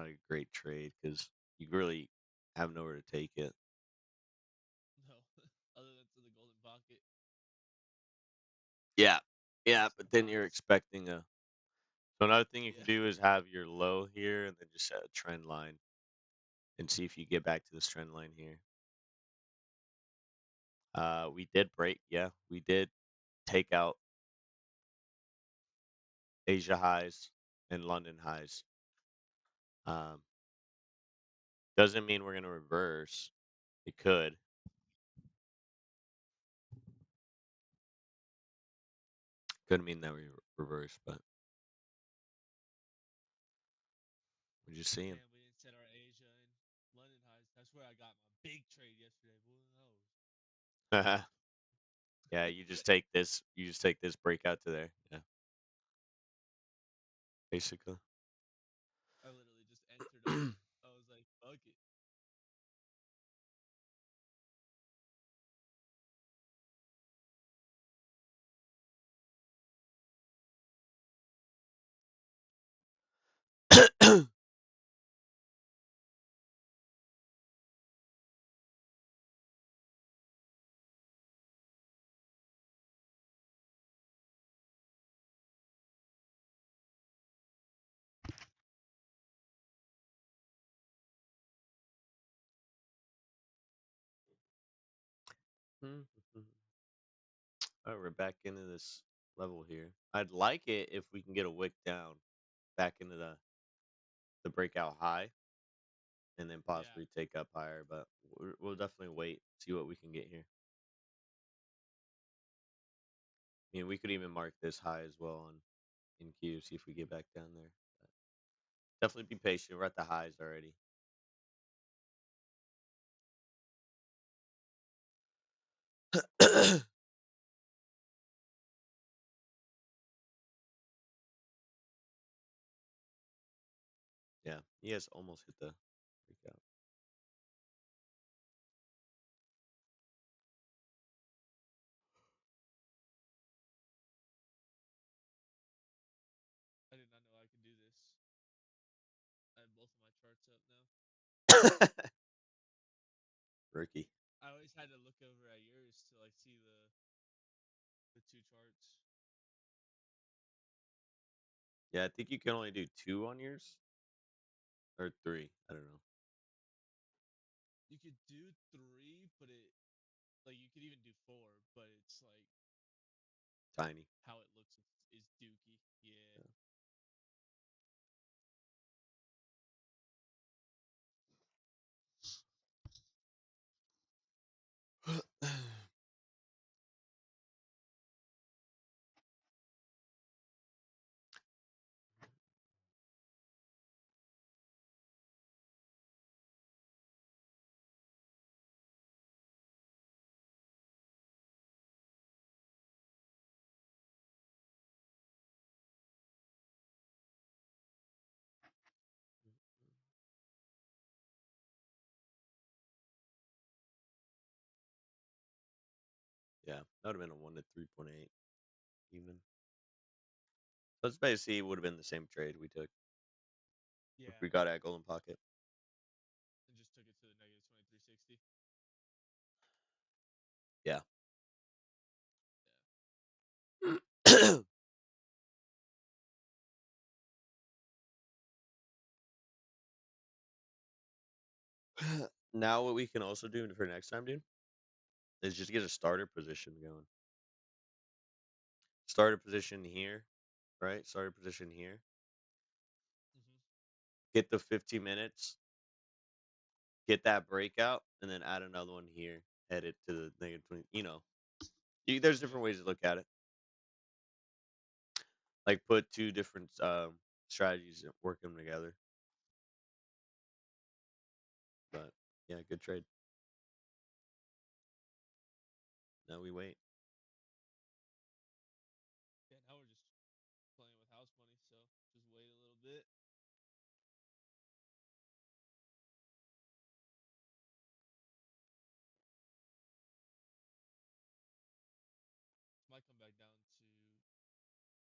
a great trade because you really have nowhere to take it. No. Other than to the golden pocket. Yeah, yeah, Just but then you're bounce. expecting a. So another thing you can Yeah. do is have your low here and then just set a trend line and see if you get back to this trend line here. We did break, yeah, we did take out Asia highs and London highs. Um, doesn't mean we're gonna reverse. It could. Could mean that we reverse, but we're just seeing. Damn, we didn't set our Asia and London highs. That's where I got my big trade yesterday. Who knows? Yeah, you just take this. You just take this breakout to there. Yeah, basically. I literally just entered on it. I was like, fuck it. All right, we're back into this level here. I'd like it if we can get a wick down back into the breakout high and then Yeah. possibly take up higher, but we'll definitely wait, see what we can get here. I mean, we could even mark this high as well on in Q, see if we get back down there. But definitely be patient. We're at the highs already. Yeah, he has almost hit the breakout. I did not know I could do this. I have both of my charts up now. Rookie. I always had to look over at yours to like see the two charts. Yeah, I think you can only do two on yours or three. I don't know. You could do three, but it like you could even do four, but it's like Tiny. how it looks is dookie. Yeah. Yeah. Yeah, that would have been a 1 to 3.8 even. Let's basically would have been the same trade we took if Yeah, we got at Golden Pocket. and just took it to the negative 2360. Yeah. Yeah. Now what we can also do for next time, dude, is just get a starter position going. Starter position here, right? Starter position here. Hmm. Get the 15 minutes, get that breakout, and then add another one here. Head it to the negative 20. There's Yeah. different ways to look at it. Like put two different strategies and work them together. But yeah, good trade. Now we wait. Yeah. Now we're just playing with house money, so just wait a little bit. Might come back down to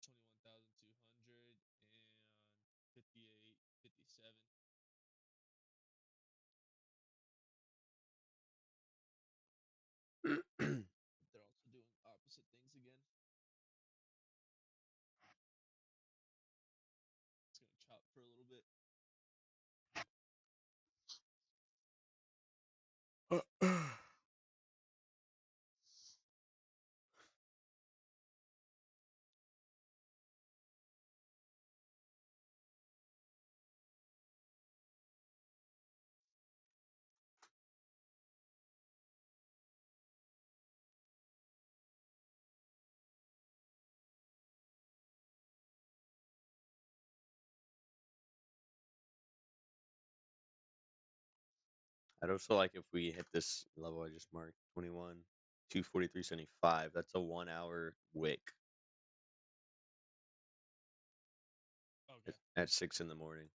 21,200 and 58, 57. They're also doing opposite things again. It's gonna chop for a little bit. I'd also like if we hit this level I just marked 21, 243.75. That's a 1 hour wick Okay. at 6 in the morning.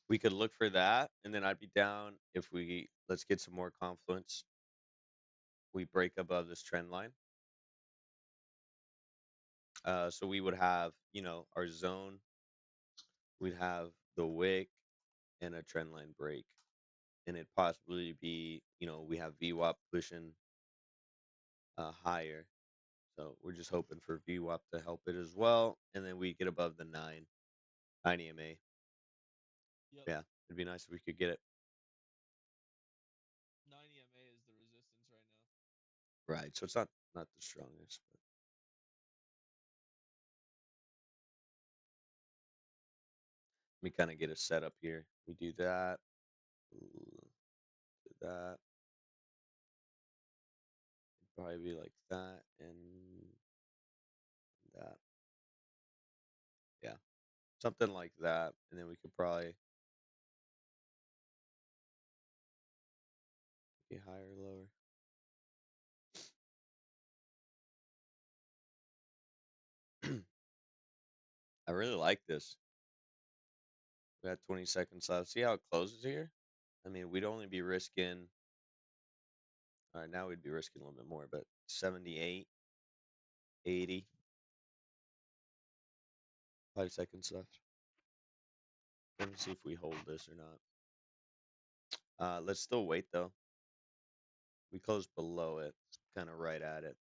We could look for that, and then I'd be down if we let's get some more confluence. We break above this trend line. So we would have, our zone. We'd have the wick and a trend line break, and it'd possibly be, we have VWAP pushing higher. So we're just hoping for VWAP to help it as well, and then we get above the 9 EMA. Yep. Yeah, it'd be nice if we could get it. 9 EMA is the resistance right now. Right. So it's not the strongest, but let me kind of get a setup here. We do that. Do that. Probably be like that and that. Yeah, something like that, and then we could probably be higher or lower. I really like this. We got 20 seconds left. See how it closes here? I mean, we'd only be risking. All right, now we'd be risking a little bit more, but 78, 80, 5 seconds left. Let me see if we hold this or not. Let's still wait though. We closed below it, kind of right at it.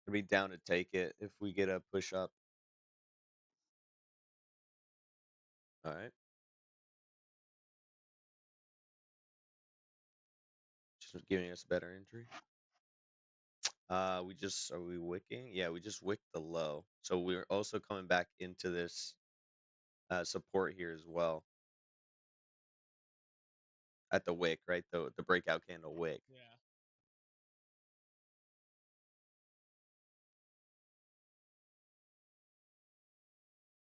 I'd be down to take it if we get a push up. All right. Just giving us a better entry. Are we wicking? Yeah, we just wicked the low. So we're also coming back into this support here as well at the wick, right? The breakout candle wick. Yeah.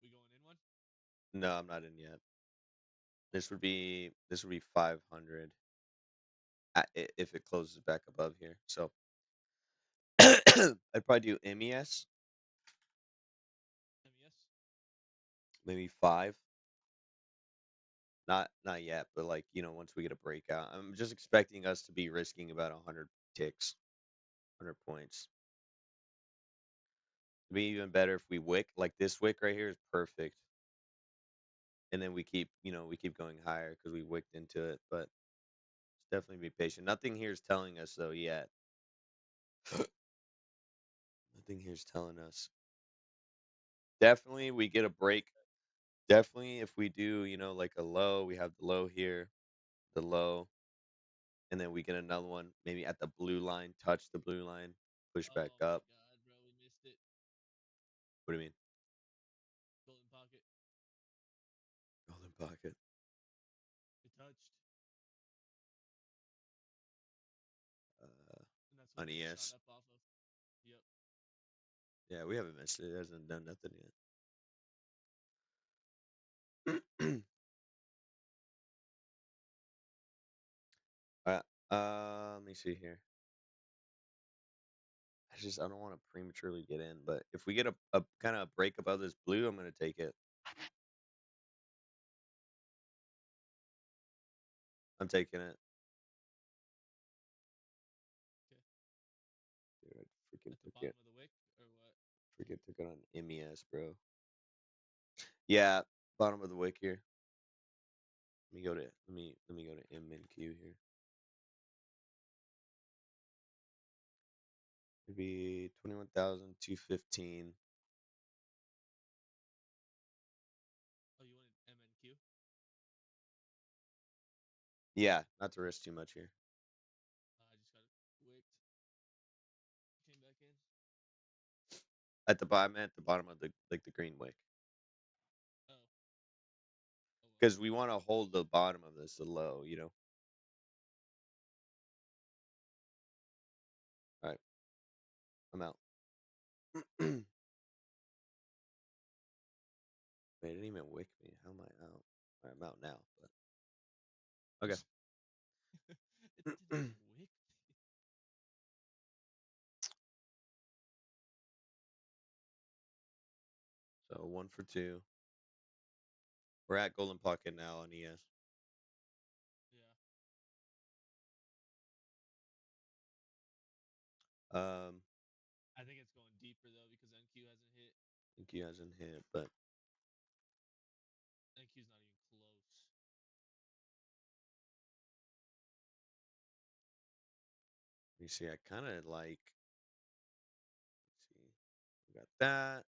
We going in one? No, I'm not in yet. This would be 500 if it closes back above here. So I'd probably do MES. MES? maybe 5. Not yet, but like, once we get a breakout, I'm just expecting us to be risking about 100 ticks, 100 points. It'd be even better if we wick. Like this wick right here is perfect. And then we keep going higher because we wicked into it, but definitely be patient. Nothing here is telling us though yet. Nothing here is telling us. Definitely we get a break. Definitely if we do, like a low, we have the low here, the low, and then we get another one maybe at the blue line, touch the blue line, push back Oh my up. god, bro, we missed it. What do you mean? Golden pocket. Golden pocket. It touched. Uh, And that's what on we just shot ES. up off of. Yep. Yeah, we haven't missed it. It hasn't done nothing yet. Let me see here. I don't want to prematurely get in, but if we get a kind of break above this blue, I'm gonna take it. I'm taking it. Okay. Dude, I freaking At the took bottom it. of the wick or what? Freaking took it on MES, bro. Yeah, bottom of the wick here. Let me go to M and Q here. Maybe 21,215. Oh, you wanted MNQ? Yeah, not to risk too much here. I just got wicked. Came back in. At the bottom of the green wick, Oh. Oh well. because we want to hold the bottom of this, the low. All right, I'm out. Wait, it didn't even wick me. How am I out? All right, I'm out now. But okay. It didn't wick. So 1 for 2. We're at Golden Pocket now on ES. Yeah. Um, I think it's going deeper though because NQ hasn't hit. I think he hasn't hit, but NQ's not even close. you see, I kind of like. Let's see, we got that,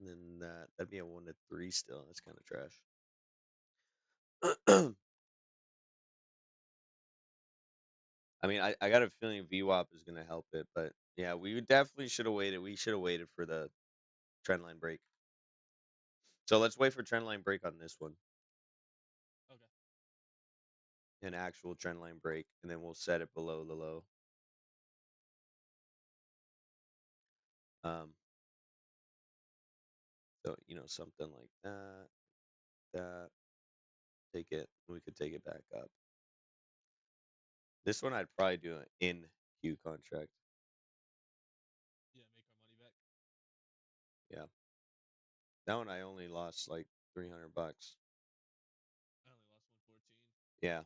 and then that. That'd be a 1 to 3 still. That's kind of trash. I mean, I got a feeling VWAP is gonna help it, but yeah, we definitely should have waited. We should have waited for the trend line break. So let's wait for trend line break on this one, Okay. an actual trend line break, and then we'll set it below the low. Um, so something like that, that take it. We could take it back up. This one I'd probably do an in Q contract. Yeah, make our money back. Yeah, that one I only lost like $300. I only lost 114. Yeah,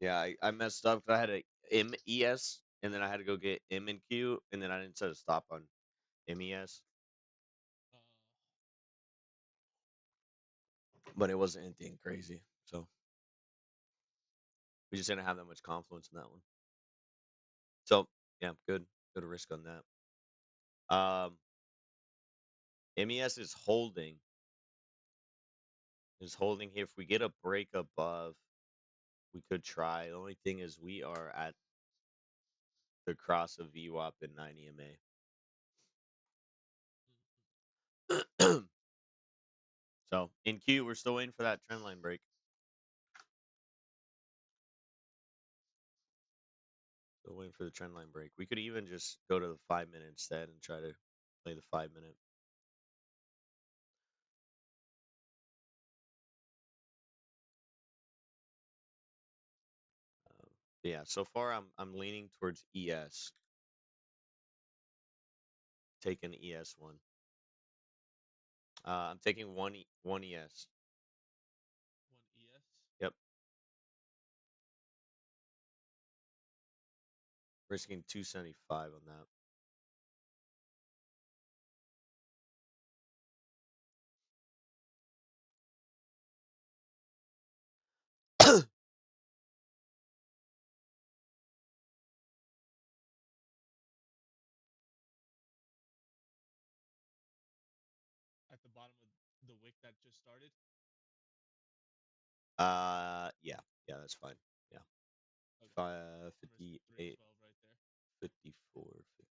yeah, I messed up 'cause I had a MES and then I had to go get M and Q and then I didn't set a stop on MES, Uh, but it wasn't anything crazy. So we just didn't have that much confluence in that one. So yeah, good risk on that. MES is holding here. If we get a break above, we could try. The only thing is we are at the cross of VWAP and 9 EMA. So in Q, we're still waiting for that trend line break. Still waiting for the trend line break. We could even just go to the 5 minute instead and try to play the 5 minute. Yeah, so far I'm leaning towards ES, taking ES one. I'm taking one ES. One ES. Yep. Risking 275 on that. At the bottom of the wick that just started. Yeah. Yeah, that's fine. Yeah. Okay. I'm risking 58, 312 right there. 54, 50.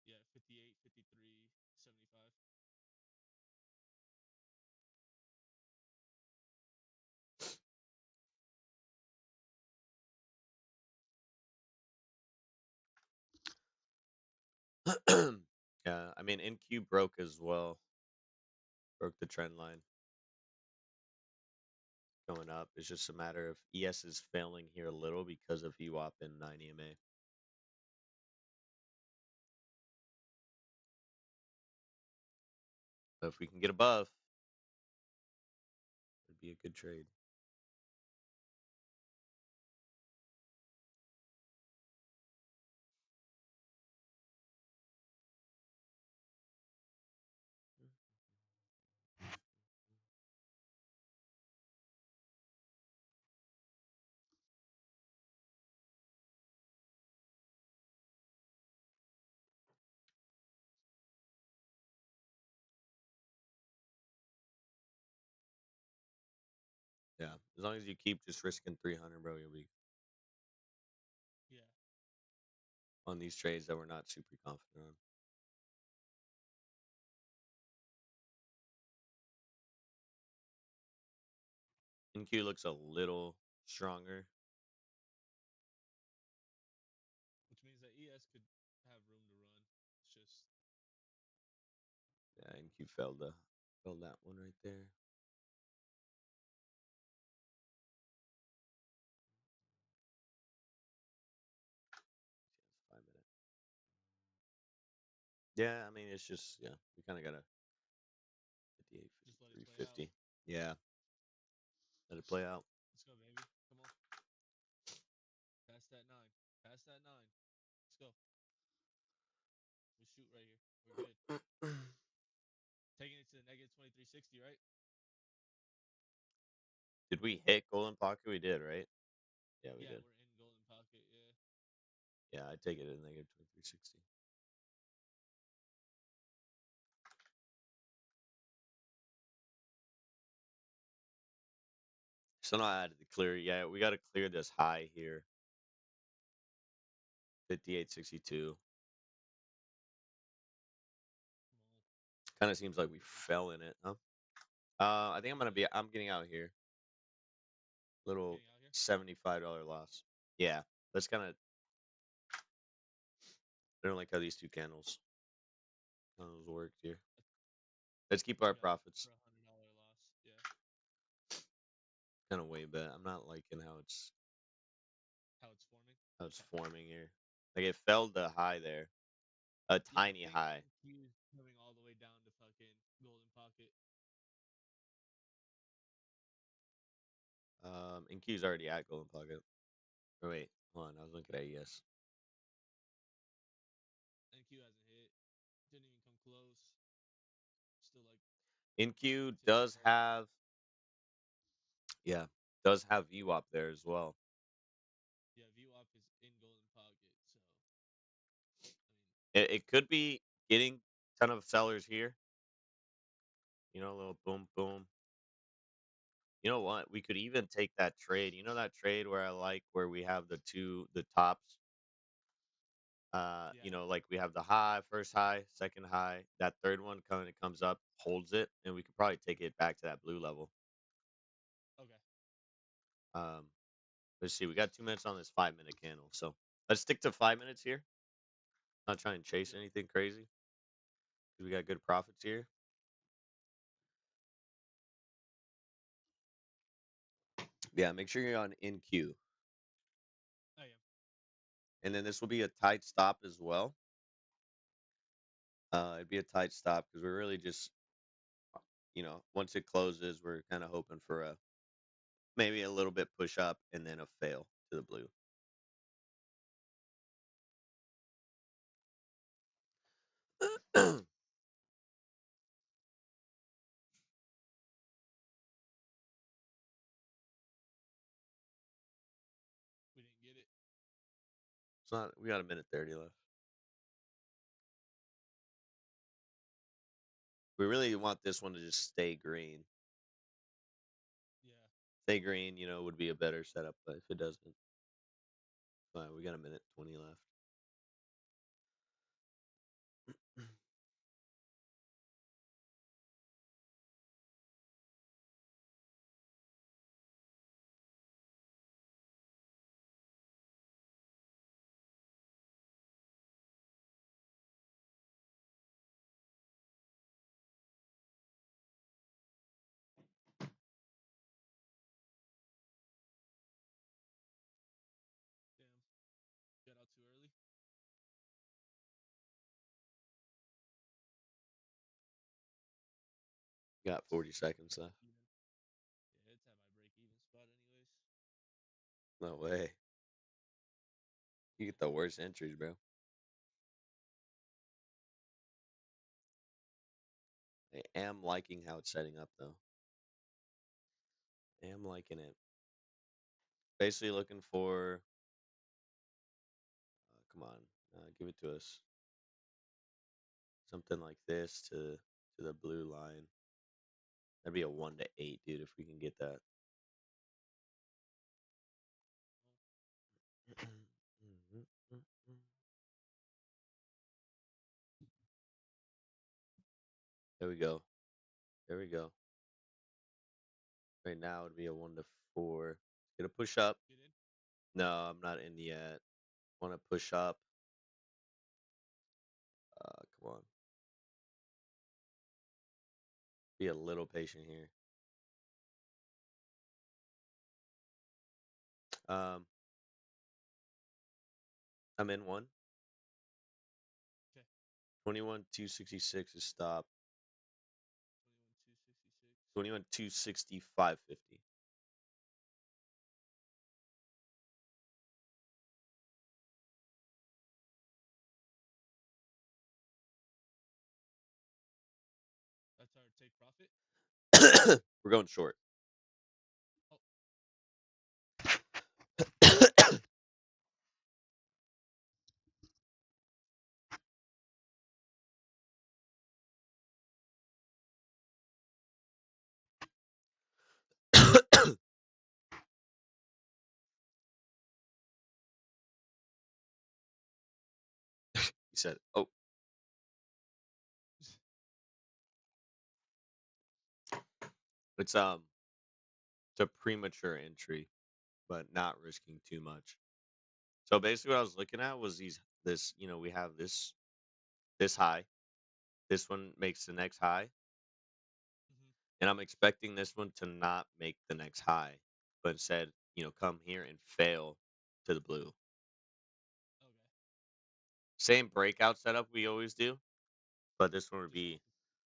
Yeah, 58, 53, 75. Yeah, I mean, NQ broke as well. Broke the trend line going up. It's just a matter of ES is failing here a little because of VWAP and 9 EMA. But if we can get above, it'd be a good trade. Yeah, as long as you keep just risking 300, bro, you'll be Yeah. on these trades that we're not super confident on. NQ looks a little stronger. Which means that ES could have room to run. It's just Yeah, NQ failed that one right there. Yes, 5 minute. Yeah, I mean it's just we kind of gotta 58, just let it 53, play out. 50. Yeah, let it play out. Let's go, baby. Come on. Pass that nine. Pass that nine. Let's go. We shoot right here. We're good. Taking it to the negative 2360, right? Did we hit golden pocket? We did, right? Yeah, we Yeah, did. we're in golden pocket. Yeah. Yeah, I take it at negative 2360. Still not added the clear. Yeah, we got to clear this high here. 58.62. Kind of seems like we fell in it, huh? I think I'm getting out here. Little Getting out here. $75 loss. Yeah, let's kind of. I don't like how these two candles worked here. Let's keep our Get out profits. for $100 loss. Yeah. Kind of way bet. I'm not liking How it's forming. how it's forming here. Like it fell the high there, a Yeah, I tiny think high. NQ's coming all the way down to fucking golden pocket. NQ's already at golden pocket. Oh, wait, hold on. I was looking at ES. NQ hasn't hit. Didn't even come close. Still like NQ 10 does above. have, yeah, does have VWAP there as well. Yeah, VWAP is in golden pocket. So It could be getting ton of sellers here. You know, a little boom, boom. You know what? We could even take that trade. You know that trade where I like where we have the tops. I mean, yeah. Like we have the high, first high, second high. That third one kind of comes up, holds it, and we could probably take it back to that blue level. Okay. Um, let's see. We got 2 minutes on this 5 minute candle, so let's stick to 5 minutes here. Not trying to chase Yep. anything crazy. We got good profits here. Yeah, make sure you're on NQ. I am. And then this will be a tight stop as well. It'd be a tight stop because we're really just once it closes, we're kind of hoping for maybe a little bit push up and then a fail to the blue. We didn't get it. It's not. We got a minute 30 left. We really want this one to just stay green. Yeah. Stay green, would be a better setup. But if it doesn't, we got a minute 20 left. Damn. Got out too early. Got 40 seconds left. Even. Yeah, it's at my break even spot, anyways. No way. You get the worst entries, bro. I am liking how it's setting up, though. I am liking it. Basically looking for. Come on, give it to us. Something like this to the blue line. That'd be a 1 to 8, dude, if we can get that. There we go. There we go. Right now it'd be a 1 to 4. Gonna push up. Get in. No, I'm not in yet. Want to push up. Come on. Be a little patient here. Um, I'm in one. Okay. 21,266 is stop. 21,266. 21,265.50. That's our take profit. We're going short. Oh, He said, "Oh, it's it's a premature entry, but not risking too much." So basically, what I was looking at was we have this high. This one makes the next high, mm-hmm. and I'm expecting this one to not make the next high, but instead, come here and fail to the blue. Okay. Same breakout setup we always do, but this one would Just be open.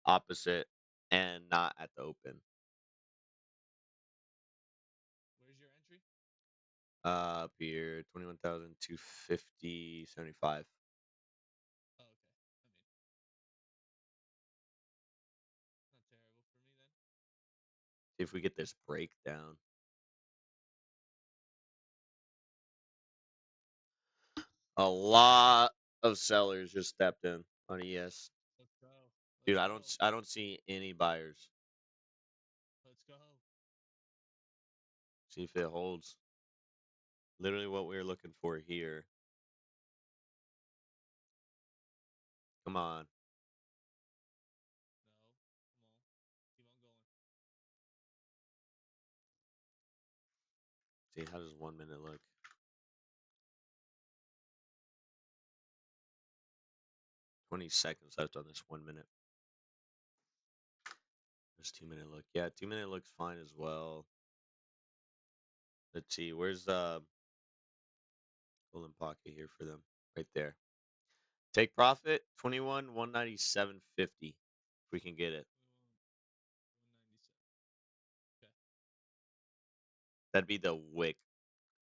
opposite and not at the open. Where's your entry? Up here, 21,250.75. Oh, okay. Not terrible for me then. See if we get this breakdown. A lot of sellers just stepped in on ES. Let's go. Dude, Let's go. I don't see any buyers. Let's go. See if it holds. Literally what we were looking for here. Come on. No. Come on. Keep on going. See, how does 1 minute look? 20 seconds left on this 1 minute. This 2 minute look. Yeah, 2 minute looks fine as well. Let's see. Where's the golden pocket here for them? Right there. Take profit 21,197.50 if we can get it. That'd be the wick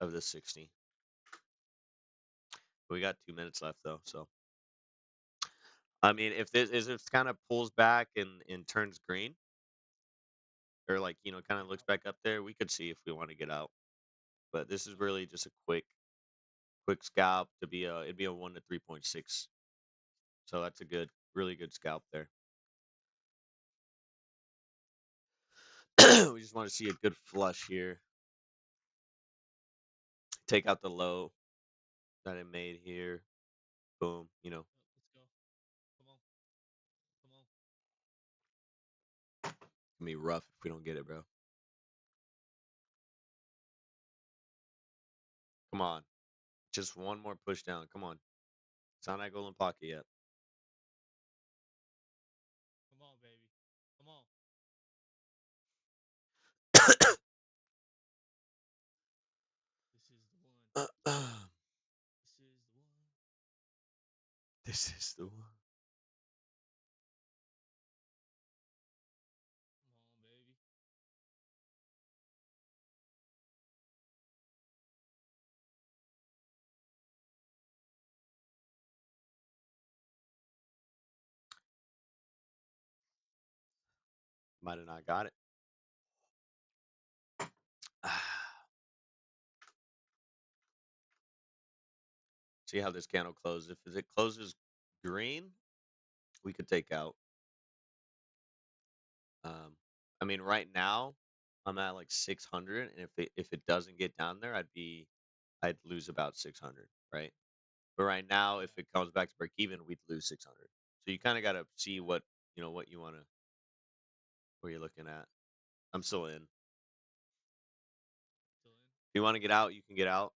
of the 60. We got 2 minutes left though, so I mean, if this kind of pulls back and turns green, or like kind of Get looks out. back up there, we could see if we want to get out. But this is Okay. really just a quick scalp to be it'd be a 1 to 3.6. So that's a really good scalp there. We just want to see a good flush here. Take out the low that it made here. Boom. Let's go. Come on. Come on. It's gonna be rough if we don't get it, bro. Come on. Just one more push down. Come on. It's not that golden pocket yet. Come on, baby. Come on. This is the one. This is the one. This is the one. Come on, baby. Might have not got it. See how this candle closes. If it closes green, we could take out. Um, I mean, right now I'm at like 600, and if it doesn't get down there, I'd lose about 600, right? But right now, if Yeah. it comes back to break even, we'd lose 600. So you kind of got to see what you want to, what you're looking at. I'm still in. If Still in. you want to get out, you can get out.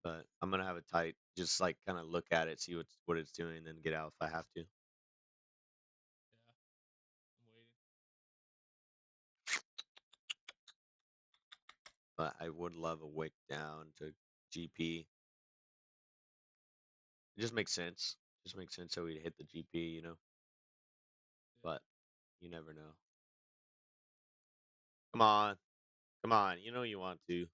But I'm gonna have it tight. Just like kind of look at it, see what it's doing, and then get out if I have to. Yeah. I'm waiting. But I would love a wick down to GP. It just makes sense. Just makes sense that we'd hit the GP. Yeah. But you never know. Come on, come on. You know you want to.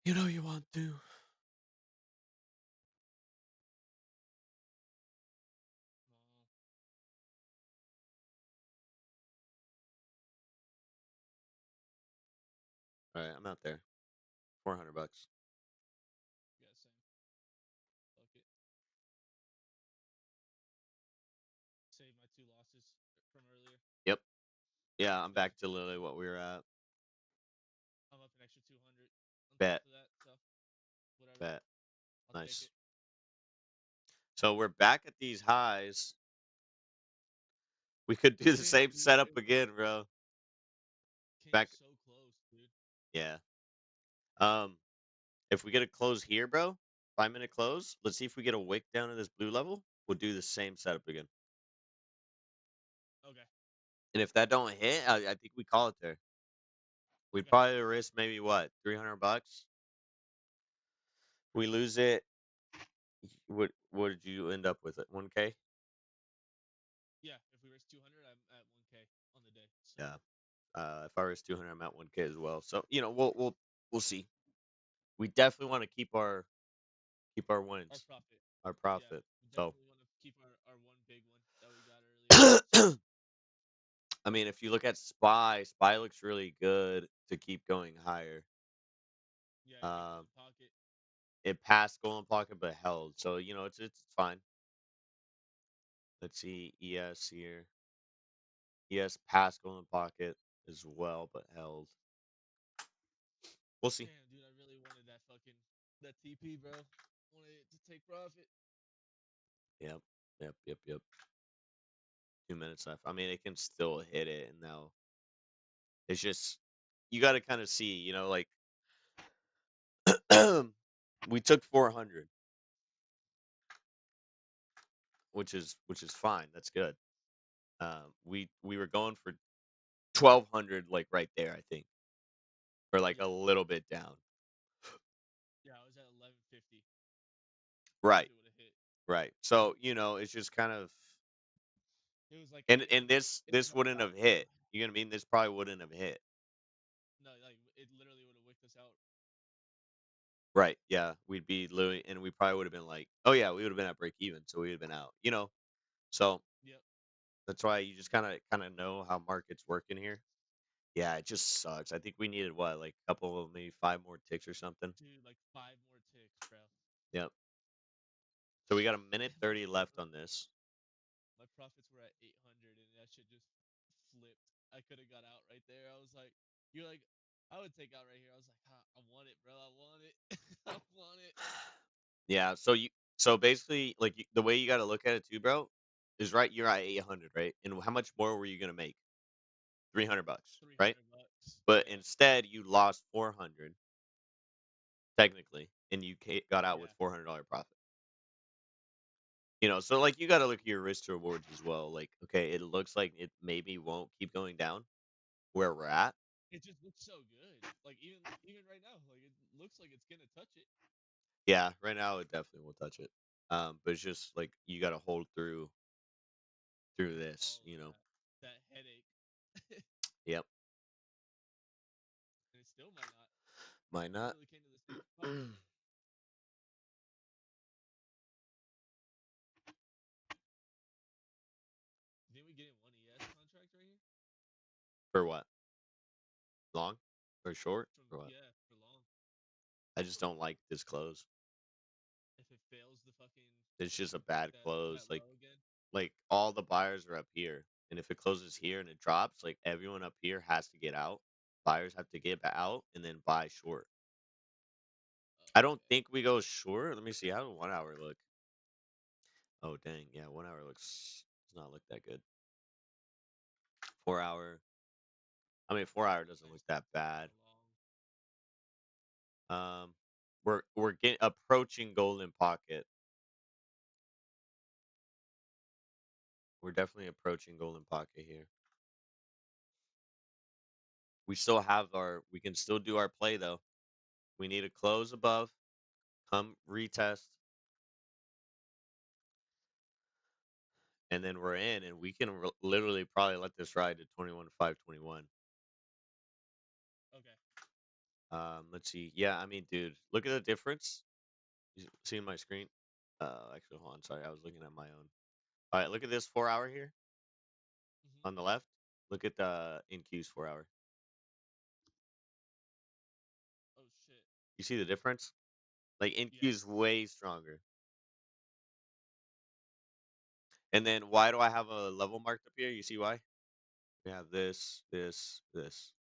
You know you want to. Come on. All right, I'm out there. $400. Yeah, same. Fuck it. Save my 2 losses from earlier. Yep. Yeah, I'm So back just to put it literally there. what we were at. I'm up an extra 200 on top Bet, of that. So whatever. bet. I'll take Nice. it. So we're back at these highs. We could do the Damn, same dude. setup again, bro. Came Back. so close, dude. Yeah. Um, if we get a close here, bro, 5 minute close. Let's see if we get a wick down to this blue level. We'll do the same setup again. Okay. And if that don't hit, I think we call it there. We'd Okay. probably risk maybe what, $300. We lose it. What did you end up with it? 1K? Yeah. If we risk 200, I'm at 1K on the day. So Yeah. If I risk 200, I'm at 1K as well. So we'll see. We definitely want to keep our our wins, profit. our Yeah. profit. We So definitely want to keep our one big one that we got earlier. So I mean, if you look at Spy looks really good to keep going higher. yeah, it hit Um, golden pocket. it passed Golden Pocket but held, so it's fine. Let's see ES here. ES passed Golden Pocket as well but held. We'll see. Damn, dude. I really wanted that TP, bro. Wanted it to take profit. Yep, yep, yep, yep. 2 minutes left. I mean, it can still hit it, and now it's just you got to kind of see, like we took 400, which is fine. That's good. We were going for 1,200, like right there, I think, or like a Yeah. little bit down. Yeah. I was at 1150 if Right, it would have hit. right. So it's just kind of It was like And it was this like wouldn't that. have hit. You know what I mean? This probably wouldn't have hit. No, like it literally would have wicked us out. Right. Yeah. We'd be literally, and we probably would have been like, oh yeah, we would have been at break even, so we would have been out. You know. So Yep. that's why you just kind of know how markets work in here. Yeah, it just sucks. I think we needed what, like a couple of maybe five more ticks or something. Dude, like 5 more ticks, bro. Yep. So we got a minute My 30 left profit, on this. my profits were at 800, and that shit just flipped. I could have got out right there. I was like, you're like, I would take out right here. I was like, I want it, bro. I want it. I want it. Yeah. So basically, like the way you got to look at it too, bro, is right. You're at 800, right? And how much more were you gonna make? $300, right? 300 bucks. But Yeah. instead, you lost 400 technically, and you got out with Yeah. $400 profit. You know, so like you got to look at your risk to rewards as well. Like, okay, it looks like it maybe won't keep going down where we're at. It just looks so good. Like even right now, like it looks like it's gonna touch it. Yeah, right now it definitely will touch it. But it's just like you got to hold through this. All of You know. that headache, Yep. and it still might not. Might We not. literally came to the same spot. Didn't we get in one ES contract right here? For what? Long or short From or what? yeah, for long. I just don't like this close. If it fails the fucking It's just a bad that close. low again. Like all the buyers are up here, and if it closes here and it drops, like everyone up here has to get out. Buyers have to get out and then buy short. I don't Okay. think we go short. Let me see. How does 1 hour look? Oh dang, yeah, 1 hour does not look that good. 4 hour. I mean, 4 hour doesn't I look just that need bad. more long. Um, we're getting approaching golden pocket. We're definitely approaching golden pocket here. We still have our. We can still do our play though. We need to close above. Come retest, and then we're in, and we can literally probably let this ride to 21-5-21. Okay. Let's see. Yeah, I mean, dude, look at the difference. You seeing my screen? Actually, hold on. Sorry, I was looking at my own. All right, look at this 4 hour here Mhm. on the left. Look at the NQ's 4 hour. Oh shit. You see the difference? Like Yeah. NQ's way stronger. And then why do I have a level marked up here? You see why? We have this, this, this.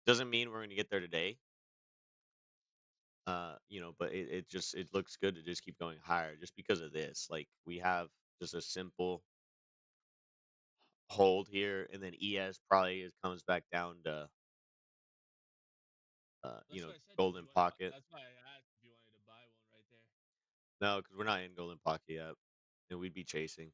Doesn't mean we're gonna get there today. But it just it looks good to just keep going higher just because of this. Like we have just a simple hold here, and then ES probably comes back down to That's why I said, did golden you want to buy? pocket. That's why I asked if you wanted to buy one right there. No, because we're not in golden pocket yet, and we'd be chasing.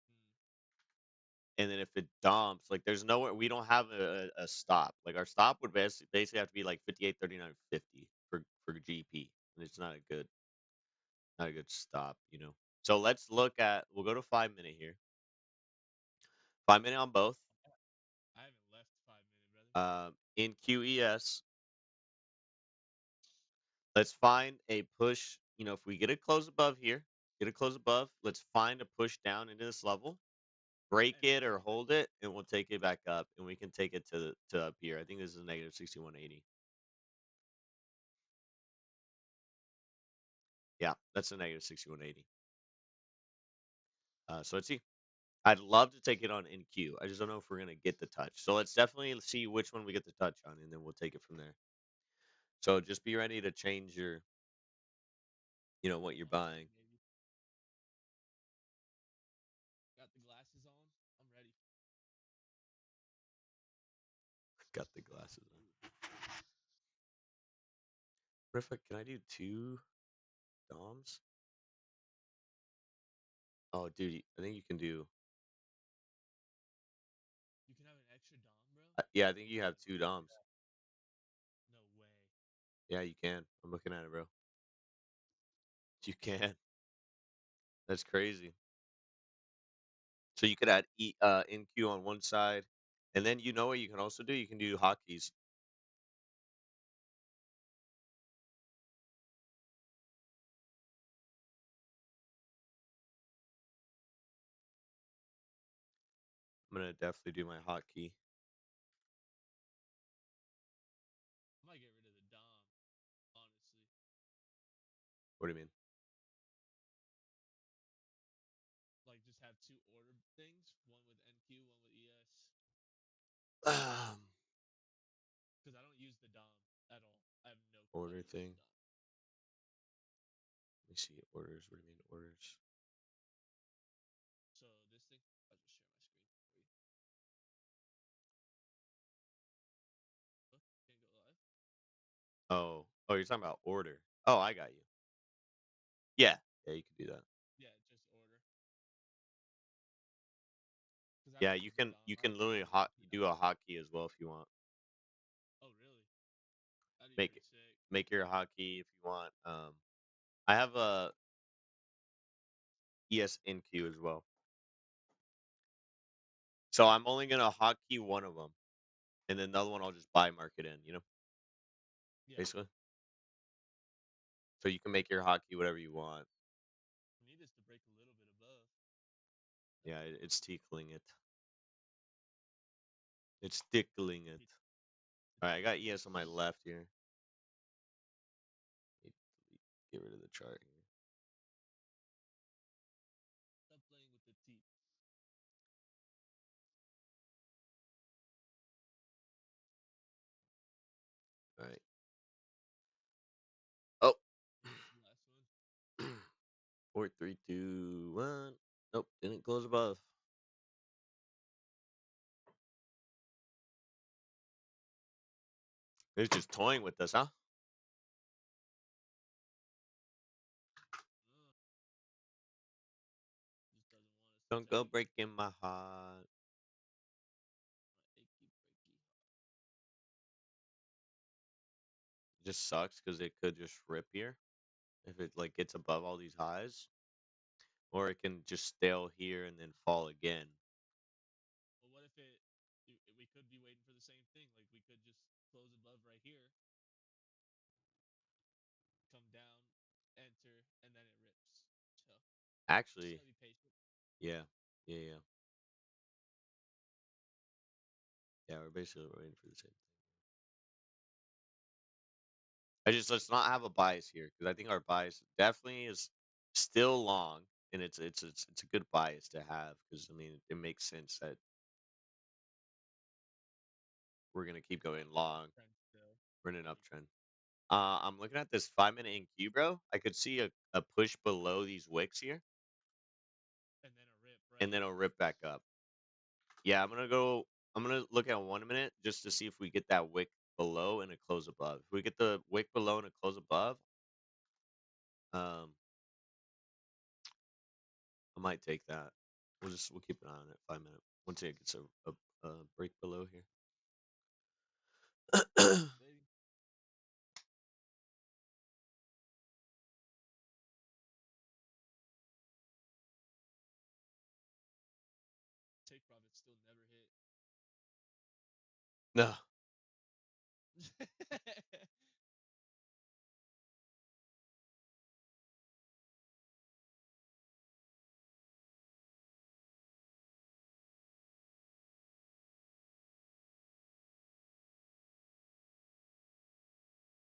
Hmm. And then if it dumps, like there's nowhere we don't have a stop. Like our stop would basically have to be like 58, 39, 50 for GP, and it's not a good stop. So let's look at. We'll go to 5 minute here. 5 minute on both. I haven't left 5 minute, brother. In QES, let's find a push. If we get a close above here, get a close above, let's find a push down into this level, break And it hold or it. hold it, and we'll take it back up, and we can take it to up here. I think this is negative 6180. Yeah, that's a negative 6180. So let's see. I'd love to take it on NQ. I just don't know if we're gonna get the touch. So let's definitely see which one we get the touch on, and then we'll take it from there. So just be ready to change what you're All day, buying. baby. Got the glasses on. I'm ready. Got the glasses on. Ooh. Perfect. Can I do two DOMs? Oh, dude, I think you can do. You can have an extra dom, bro. Yeah, I think you I have didn't know two you could do DOMs. that. No way. Yeah, you can. I'm looking at it, bro. You can. That's crazy. So you could add NQ on one side, and then you know what you can also do? You can do hotkeys. I'm gonna definitely do my hotkey. I might get rid of the Dom, honestly. What do you mean? Like just have two order things, one with NQ, one with ES. Because I don't use the Dom at all. I have no clue how Order to use thing. the Dom. Let me see orders. What do you mean orders? So this thing, I'll just share my screen for you. Look, can't go live. Oh, you're talking about order. Oh, I got you. Yeah, yeah, you can do that. Yeah, just order. Because I Yeah, don't you use the can Dom. you I can only literally use it with do a NQ. hotkey as well if you want. Oh, really? That'd be Make pretty sick. make your hotkey if you want. I have a ESNQ as well. So I'm only gonna hotkey one of them, and then the other one I'll just buy mark it in. Yeah. Basically. So you can make your hotkey whatever you want. We need this to break a little bit above. Yeah, it's tickling it. It's tickling it. It's, All it's right, I got tickling my ES on my feet. left here. Get rid of the chart here. Stop playing with the teeth. All right. Oh. The last one. 4, 3, 2, 1. Nope, didn't close above. They're just toying with us, huh? Just doesn't want us to Don't go take. breaking my heart. My achy breaky heart. It just sucks because it could just rip here if it like gets above all these highs, or it can just stale here and then fall again. Well, what if we could be waiting for the same thing? Like we could just close above right here, come down, enter, and then it rips. So just Actually, gotta be patient. yeah, yeah. Yeah, we're basically waiting for the same. Let's not have a bias here because I think our bias definitely is still long, and it's a good bias to have because I mean it makes sense that we're gonna keep going On an long. uptrend still. We're in an Like, uptrend. I'm looking at this 5 minute in Q, bro. I could see a push below these wicks here, and then a rip, and right? then it'll rip back up. Yeah, I'm gonna go. I'm gonna look at 1 minute just to see if we get that wick below and a close above. If we get the wick below and a close above, um, I might take that. We'll keep an eye on it. 5 minute. Once it gets a break below here. They take profit still never hit. No,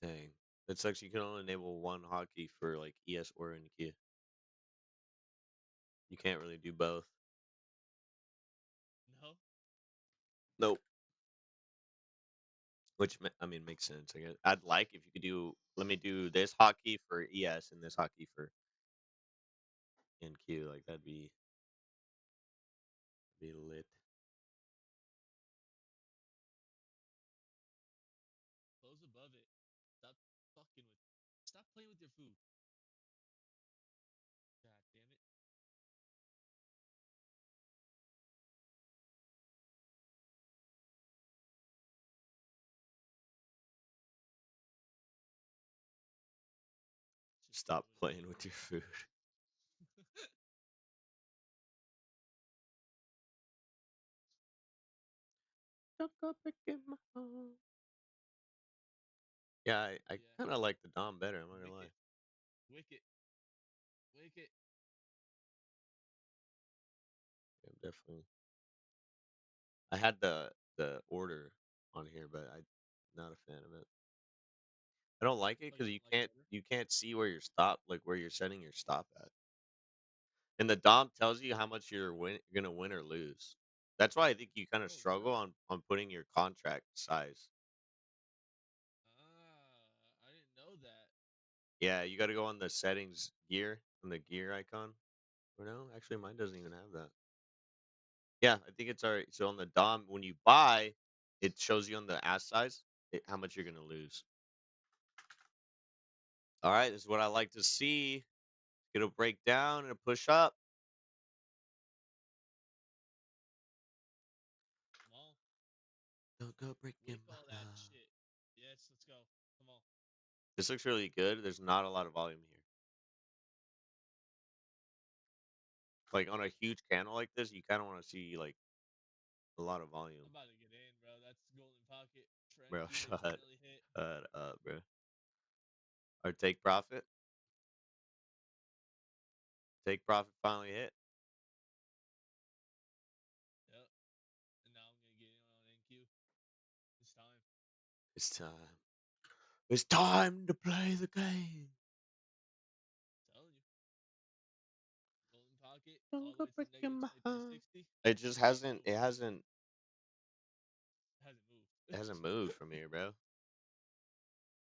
dang. That sucks. You can only enable one hotkey for like ES or NQ. You can't really do both. No, Nope. Which I mean makes sense. I guess I'd like if you could do. Let me do this hotkey for ES and this hotkey for NQ. Like be lit. close above it. Stop fucking with. Stop playing with your food. God damn it. Just Stop throw it playing in. with your food. Don't go breaking my heart. Yeah, I Yeah. kind of like the Dom better. I'm not gonna lie. Wicket. Wicket. Wicket. Yeah, definitely. I had the order on here, but I'm not a fan of it. I don't like it Oh, you because don't like the order? you can't see where you're stop like where you're setting your stop at, and the Dom tells you how much you're gonna win or lose. That's why I think you kind of Oh, struggle really? on putting your contract size. Ah, I didn't know that. Yeah, you got to go on the settings gear on the gear icon. Or no, actually, mine doesn't even have that. Yeah, I think it's alright. So on the Dom, when you buy, it shows you on the ass size how much you're gonna lose. All right, this is what I like to see. It'll break down and a push up. Come on. Don't go breaking Wick my all that heart. shit. Yes, let's go. Come on. This looks really good. There's not a lot of volume here. Like on a huge candle like this, you kind of want to see like a lot of volume. I'm about to get in, bro. That's golden pocket. Bro, Trend Q, it finally hit. shut up, bro. Or take profit. Take profit finally hit. Yep. And now I'm gonna get in on NQ. It's time. It's time. It's time to play the game. Telling you. Golden pocket Don't all the go way to breaking negative my heart. 2360. It just Ain't hasn't. moved. Hasn't moved. It hasn't moved from here, bro.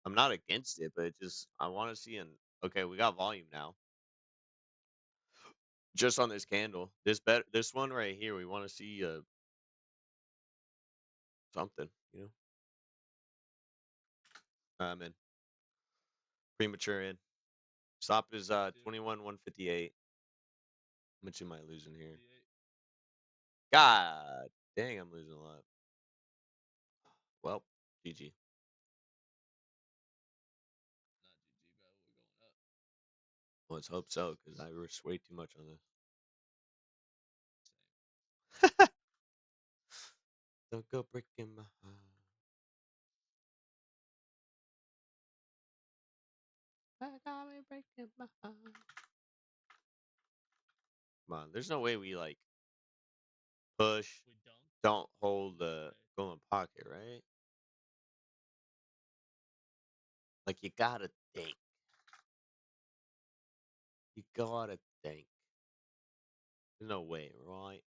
I'm not against it, but it just I want to see an. Okay, we got volume now. Just on this candle, this one right here, we want to see something. I'm in premature in. Stop is Me too. 21 158. How much am I losing here? 158. God dang, I'm losing a lot. Well, GG. Not GG, bro. We're going up. Let's hope so, because I risked way too much on this. Same. Don't go breaking my heart. I got me breaking my heart. Come on, there's no way we like push, We dunk. don't hold No the way. golden pocket, right? Like you gotta think. You gotta think. There's no way, right?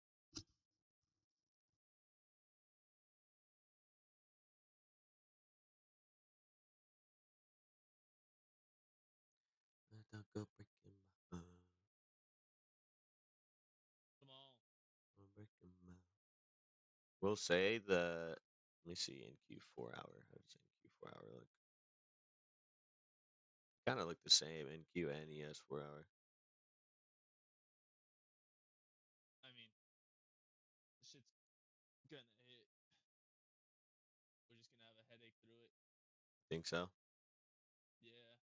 Don't go breaking my heart. Come on. Don't breaking my. We'll say the. Let me see NQ 4 hour. How does NQ 4 hour look? Kind of look the same. NQ and ES 4 hour. I mean, this shit's gonna hit. We're just gonna have a headache through it. Think so? Yeah.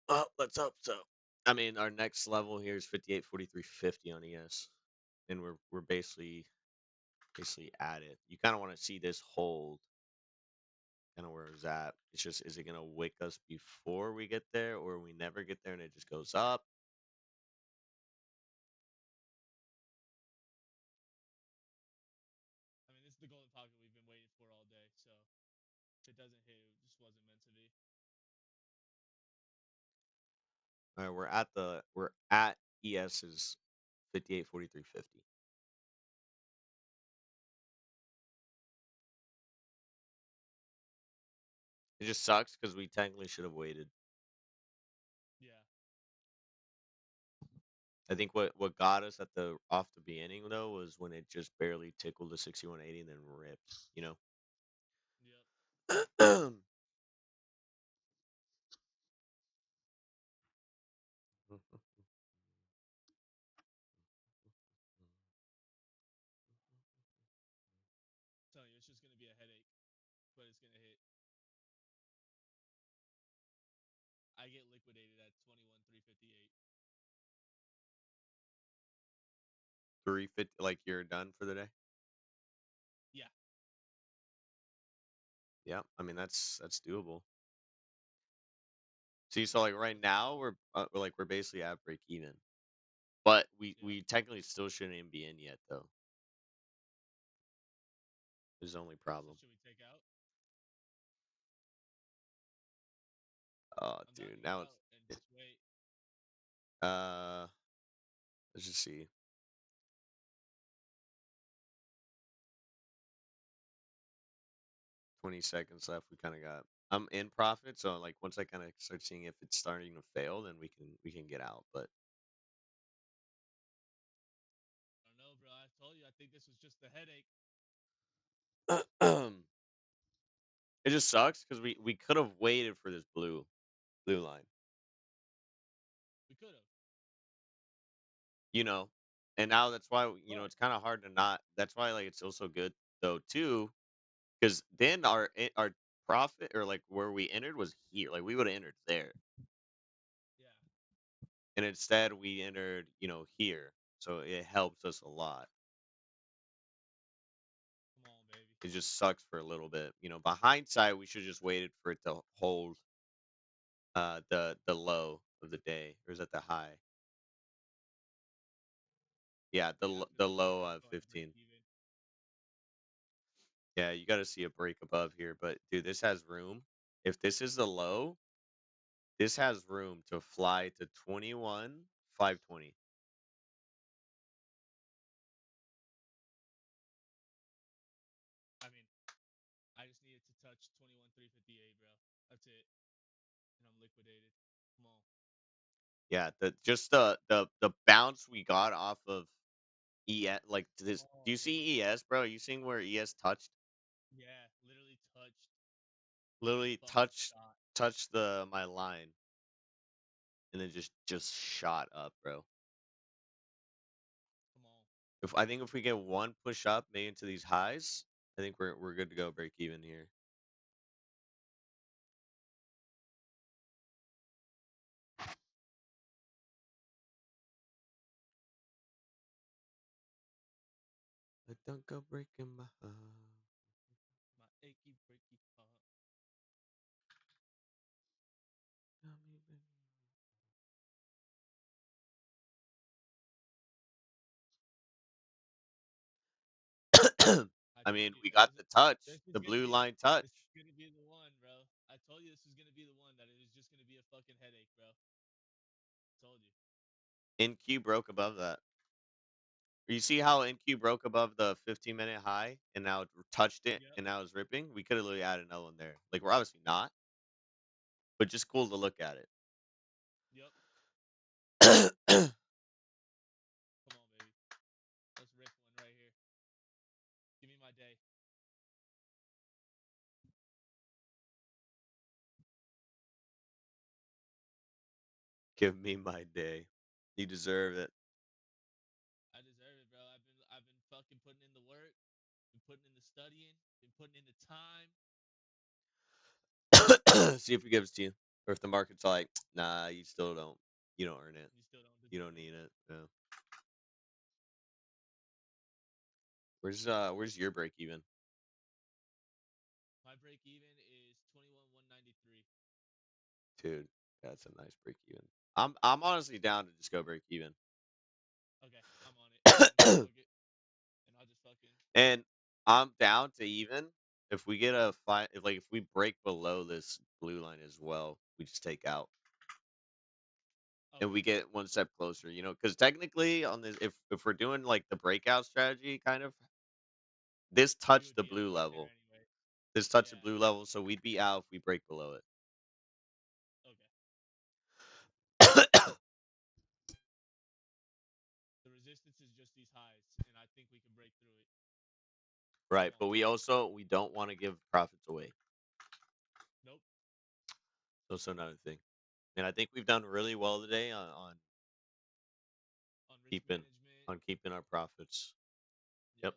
Well, let's hope so. I mean, our next level here is 58 43 50 on ES, and we're basically at it. You kind of want to see this hold, kind of where it's at. It's just, is it gonna wick us before we get there, or we never get there and it just goes up? I mean, this is the golden pocket we've been waiting for all day. So if it doesn't hit, it just wasn't meant to be. All right, we're at ES's 58 43 50. It just sucks because we technically should have waited. Yeah. I think what got us at the off the beginning though was when it just barely tickled the 6180 and then ripped. Yep. I'm telling you, it's just gonna be a headache, but it's gonna hit. I get liquidated at 21 358. 350, like you're done for the day. Yeah, I mean that's doable. See, so like right now we're basically at break even, but we Yep. we technically still shouldn't even be in yet though. Is the only So problem. should we take out? Oh, I'm down to dude, get now out and just wait. uh, let's just see. 20 seconds left. We kind of got. I'm in profit, so like once I kind of start seeing if it's starting to fail, then we can get out. But I don't know, bro. I told you. I think this was just a headache. it just sucks because we could have waited for this blue line, We could have, you know, and now that's why but it's kind of hard to not. That's why like it's also good though too, because then our profit or like where we entered was here. Like we would have entered there, yeah. and instead we entered here, so it helps us a lot. Come on, baby. It just sucks for a little bit. By hindsight, we should just waited for it to hold the low of the day, or is that the high? Yeah, Yeah, I feel the like we should low just go ahead and break 15. even. Yeah, you got to see a break above here, but dude, this has room. If this is the low, this has room to fly to 21,520. I mean, I just needed to touch 21,358, bro. That's it, and I'm liquidated. Come on. Yeah, the bounce we got off of ES, like this. Do Oh, you baby. see ES, bro? Are you seeing where ES touched? Yeah, literally touched and Literally fucking shot. touched the my line, and then just shot up, bro. Come on. If we get one push up maybe into these highs, I think we're good to go break even here. But don't go breaking my heart. My achy breaky heart. I I told mean, you we that got was the touch, this is the gonna blue be line touch. this is gonna be the one, bro. I told you this was gonna be the one that it was just gonna be a fucking headache, bro. Told you. NQ broke above that. You see how NQ broke above the 15-minute high and now it touched it Yep. and now it's ripping? We could have literally added another one there. Like we're obviously not, but just cool to look at Yep. it. Come on, baby. Let's rip one right here. Give me my day. Give me my day. You deserve it. I deserve it, bro. I've been fucking putting in the work, been putting in the studying, been putting in the time. See if it gives to you. Or if the market's like, nah, you don't earn it. You still don't You don't deserve it. need it. Yeah. Where's your break even? My break even is 21,193. Dude, that's a nice break even. I'm honestly down to just go break even. Okay, I'm on it. Let me unplug it, and I'll just fucking. And I'm down to even if we get a fight if we break below this blue line as well, we just take out. And Okay, we get one step closer, because technically on this if we're doing like the breakout strategy kind of, this we touched would the be up blue right there level. anyway. This touched the Yeah. blue level, so we'd be out if we break below Okay. it. The resistance is just these highs, and I think we can break through it. Right, Come on. but we don't want to give profits away. Nope. That's another thing. And I think we've done really well today On risk keeping management. on keeping our profits. Yep, Yep.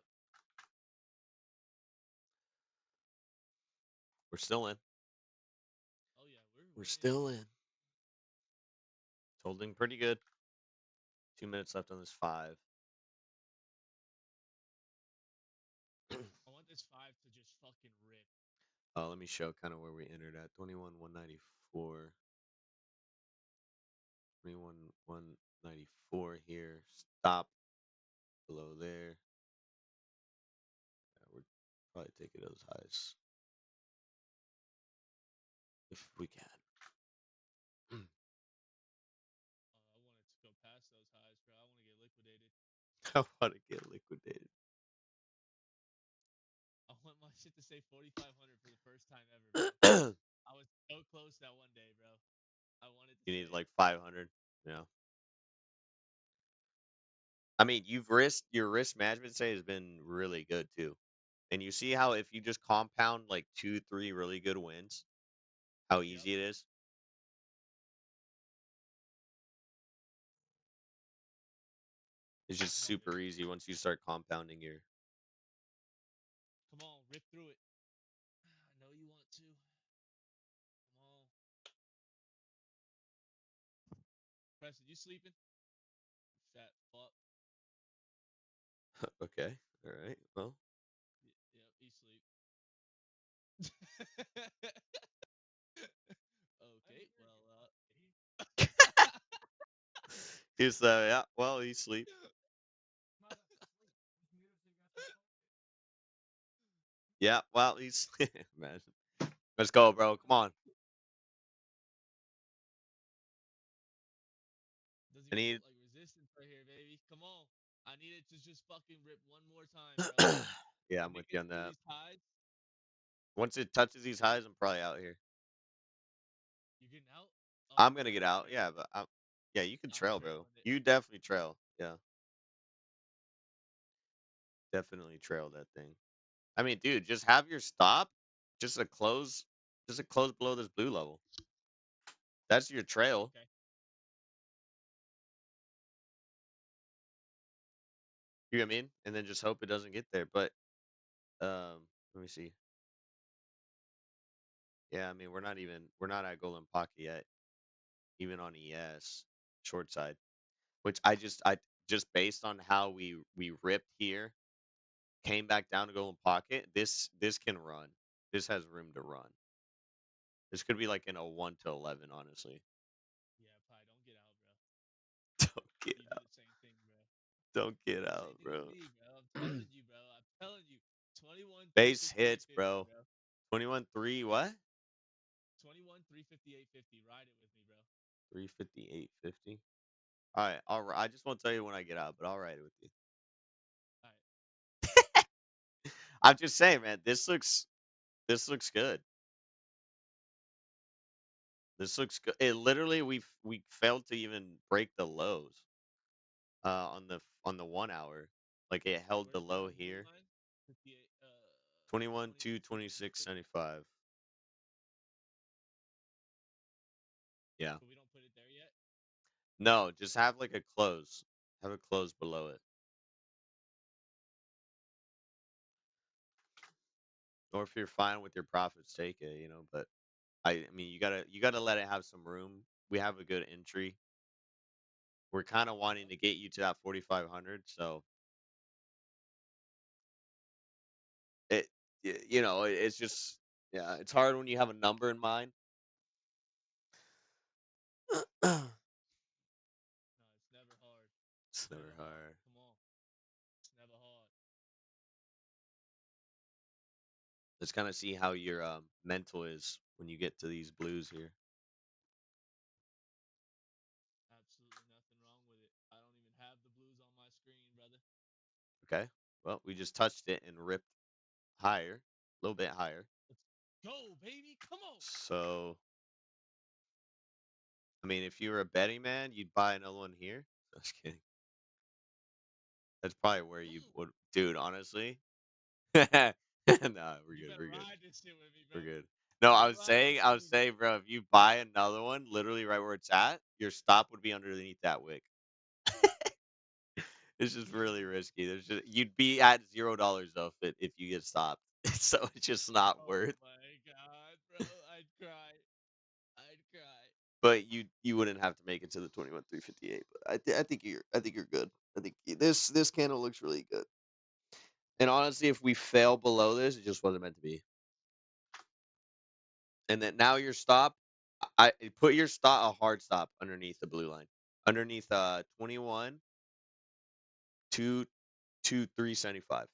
we're still in. Oh yeah, we're We're in. still in. It's holding pretty good. 2 minutes left on this five. I want this five to just fucking rip. Let me show kind of where we entered at 21,194. 21,194 here. Stop below there. Yeah, we're probably taking those highs if we can. I wanted to go past those highs, bro. I want to get liquidated. I want to get liquidated. I want my shit to say 4,500 for the first time ever, bro. I was so close that one day, bro. I wanted to You say need it. like 500. Yeah. I mean, your risk management say has been really good too. And you see how if you just compound like 2, 3 really good wins, how Yep. easy it is. It's just Come on, super baby. easy once you start compounding your. Come on, rip through it. I know you want to. Come on. Preston, you sleeping? Fat fuck. Okay. All right. Well, Yep, he sleep. Okay, well, he's yeah. Well, he's asleep. Yeah. Well, he's. Imagine. Let's go, bro. Come on. doesn't I even need. look like resistance right here, baby. Come on. I need it to just fucking rip one more time, bro. Yeah, If I'm it with you gets on through that. these highs, Once it touches these highs, I'm probably out here. you're getting out. Oh, I'm gonna get I'm out. trailing. Yeah, but yeah, you can I'm trail, bro. trailing it. You definitely trail. Yeah, definitely trail that thing. I mean, dude, just have your stop, just a close, just a close below this blue level. That's your trail. Okay. You know what I mean? And then just hope it doesn't get there. But let me see. Yeah, I mean, we're not at golden pocket yet, even on ES short side. Which I just based on how we ripped here, came back down to golden pocket. This can run. This has room to run. This could be like in a 1 to 11, honestly. Yeah, Pi, don't get out, bro. Don't get You do out. the same thing, bro. Don't You get do the out, same thing to bro. me, bro. I'm telling you, bro. I'm telling you. 21, Base 358, hits, 50, bro. bro. 21-3, what? 21, 358, 50. Ride it with me, bro. 358.50. All right, all right. I just won't tell you when I get out, but I'll write it with you. All right. I'm just saying, man. This looks good. This looks good. It literally we failed to even break the lows on the 1 hour. Like it held the Where's low the blue here. line? 58, 21 2 21, 26 2, 75. Yeah. so we don't put it there yet? No, just have like a close. Have a close below it. Or if you're fine with your profits, take it, but I mean you gotta let it have some room. We have a good entry. We're kind of wanting Yep. to get you to that 4,500, so it it's just yeah, it's hard when you have a number in mind. No, it's never hard. It's Never never hard. hard. Come on. It's never hard. Let's kind of see how your mental is when you get to these blues here. Absolutely nothing wrong with it. I don't even have the blues on my screen, brother. Okay. Well, we just touched it and ripped higher, a little bit higher. Let's go, baby. Come on. So, I mean, if you were a betting man, you'd buy another one here. Just kidding. That's probably where you Ooh, would, dude. Honestly, nah, we're you good. better We're good. ride this shit with me, bro. We're good. You No, better ride this I with was me, bro. saying, bro, if you buy another one, literally right where it's at, your stop would be underneath that wick. It's just really risky. There's just you'd be at $0 though if you get stopped. So it's just not Oh worth. my god, bro. I'd cry. I'd cry. But you wouldn't have to make it to the 21,358. But I think you're good. I think this candle looks really good. And honestly, if we fail below this, it just wasn't meant to be. And then now your stop, I put your stop a hard stop underneath the blue line, underneath 21 2 2 375.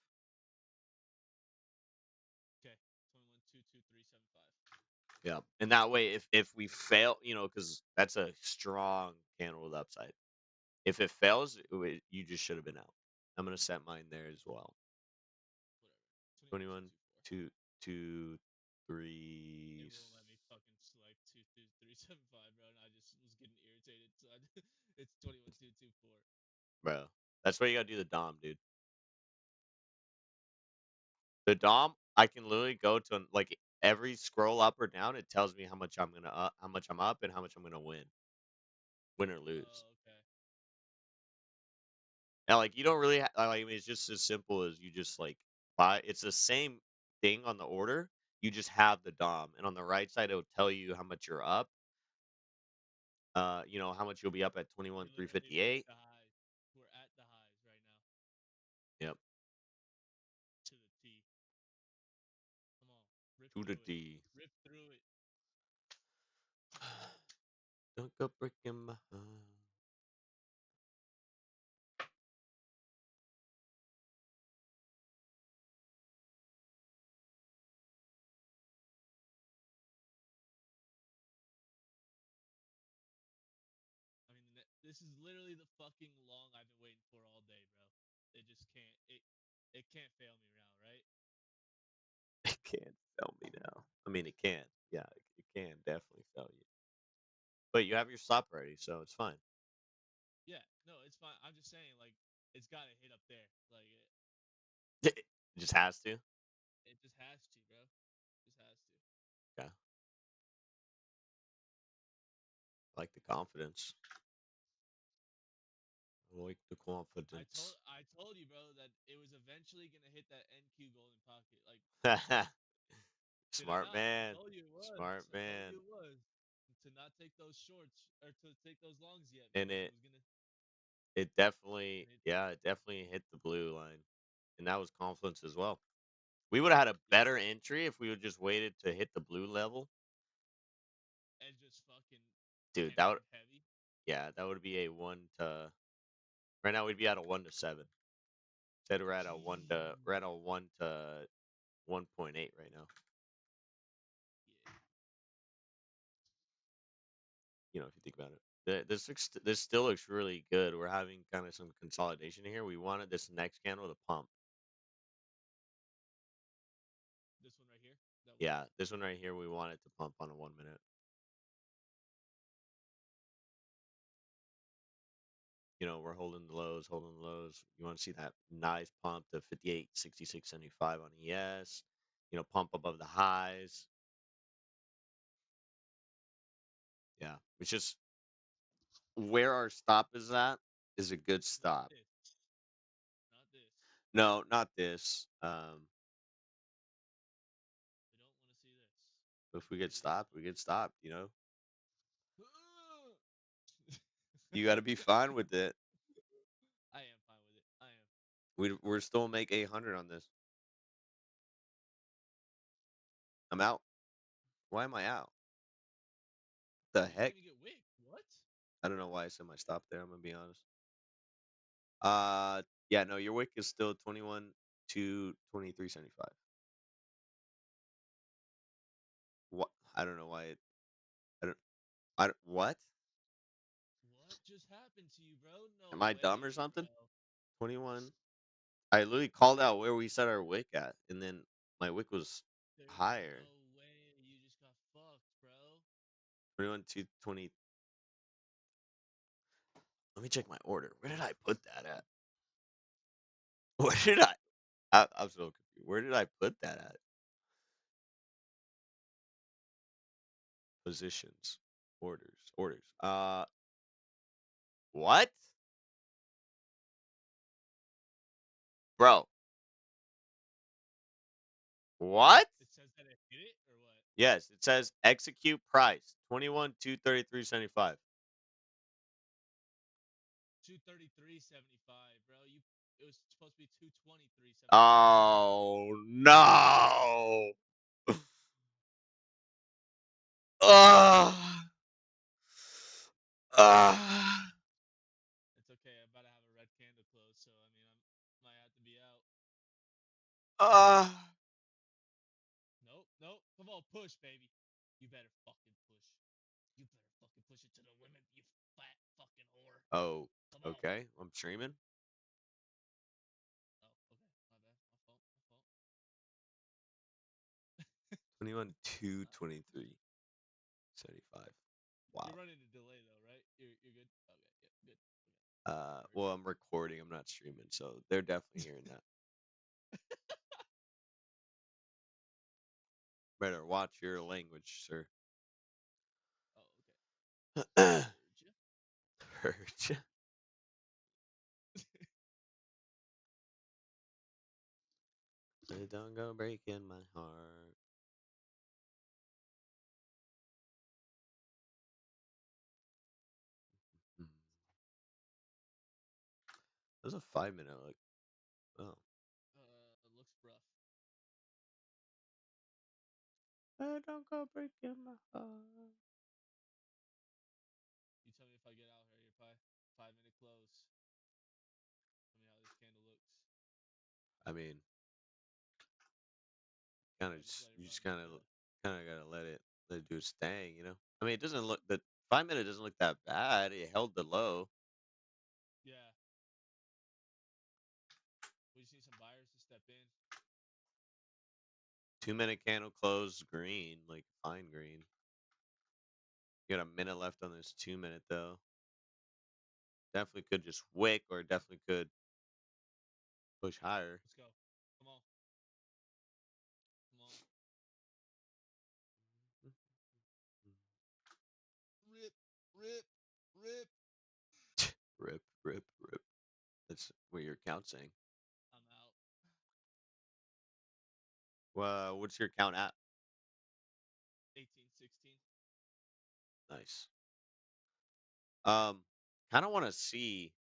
Okay. 21, 2, 2, 3, 7, 5. Yeah, and that way, if we fail, because that's a strong candle with upside. If it fails, you just should have been out. I'm gonna set mine there as well. Whatever. 21, 21 2 2 3. It won't let me fucking select 2, 2, 3, 7, 5, bro. And I just was getting irritated. So it's 21, 2, 2, 4. Bro, that's why you gotta do the dom, dude. The dom, I can literally go to like every scroll up or down. It tells me how much how much I'm up, and how much I'm gonna win or lose. Oh, okay. Now, like you don't really, I mean, it's just as simple as you just like buy. It's the same thing on the order. You just have the dom, and on the right side, it'll tell you how much you're up. How much you'll be up at We 21 literally reached 358. the highs. We're at the highs right now. Yep, To the T. Come on. Rip to the through it. D. Rip through it. Don't go breaking my heart. I mean, this is literally the fucking long I've been waiting for all day, bro. It just can't. It can't fail me now, right? It can't sell me now. I mean, it can. Yeah, it can definitely sell you. But you have your stop ready, so it's fine. Yeah. No, it's fine. I'm just saying, like, it's got to hit up there. Like, It just has to. it just has to, bro. Just has to. Yeah, I like the confidence. I like the confidence. I told you, bro, that it was eventually gonna hit that NQ golden pocket. Like, did I Smart not? I man. told you it was. Smart I told man. you it was. To not take those shorts or to take those longs yet And because it it was gonna. it definitely, It, yeah, it definitely hit the blue line. And that was confidence as well. We would have had a yeah, better entry if we would just waited to hit the blue level. and just fucking Dude, that would, entered heavy. yeah, that would be a 1 to, right now we'd be at a 1 to 7. Instead we're at a 1 to 1.8 right now. Yeah. If you think about it. This still looks really good. We're having kind of some consolidation here. We wanted this next candle to pump. This one right here. That one. Yeah, this one right here, we want it to pump on a 1 minute. We're holding the lows, holding the lows. You want to see that nice pump to 58, 66, 75 on ES. Pump above the highs. Yeah, it's just where our stop is at is a good Not stop. this. Not this. No, not this. We don't want to see this. If We we want get to see this stopped, we one. get stopped. You got to be fine with it. I am fine with it. I am. We're still make 800 on this. I'm out. Why am I out? The You didn't heck? even get wick. What? I don't know why I said my stop there. I'm gonna be honest. Yeah, no, your wick is still 21 to 23.75. What? I don't know why it. I don't. What? What just happened to you, bro? No Am I dumb or way, something? bro. 21. I literally called out where we set our wick at, and then my wick was There's higher. no way you just got fucked, bro. 21 to 20. Let me check my order. Where did I put that at? Where did I'm so confused. Where did I put that at? Positions, orders. What? Bro, what? It says that it hit it or what? Yes, it says execute price 21 233.75. 233.75, bro. It was supposed to be 223.75. Oh no. Ah. Ah. It's okay. I'm about to have a red candle close, so I mean, I might have to be out. Ah. Nope, nope. Come on, push, baby. You better fucking push. You better fucking push it to the limit, you fat fucking whore. Oh, Come on. okay. I'm streaming. Oh, okay. My bad. My fault. My fault. 21, 2, 23, 75. You're Wow. running a delay though, right? You're good. Okay, yeah, good. Well, I'm recording. I'm not streaming, so they're definitely hearing that. Better watch your language, sir. Oh, okay. Heard you. Heard ya. Don't go breaking my heart. Hmm. That was a 5 minute look. Oh. It looks rough. Don't go breaking my heart. You tell me if I get out here. You're probably 5 minute close. Tell me how this candle looks. I mean, kind of Or just just let it you run just like kind of that. kind of gotta let it do its thing, you know. I mean, it doesn't look the 5 minute doesn't look that bad. It held the low. Yeah. We just need some buyers to step in. 2 minute candle close green, like fine green. You got a minute left on this 2 minute though. Definitely could just wick, or definitely could push higher. Let's go. Come on. Come on. Rip. Rip. Rip. Rip, rip, rip. That's what your account's saying. I'm out. Well, what's your count at? 1816. Nice. Um, kind of want to see.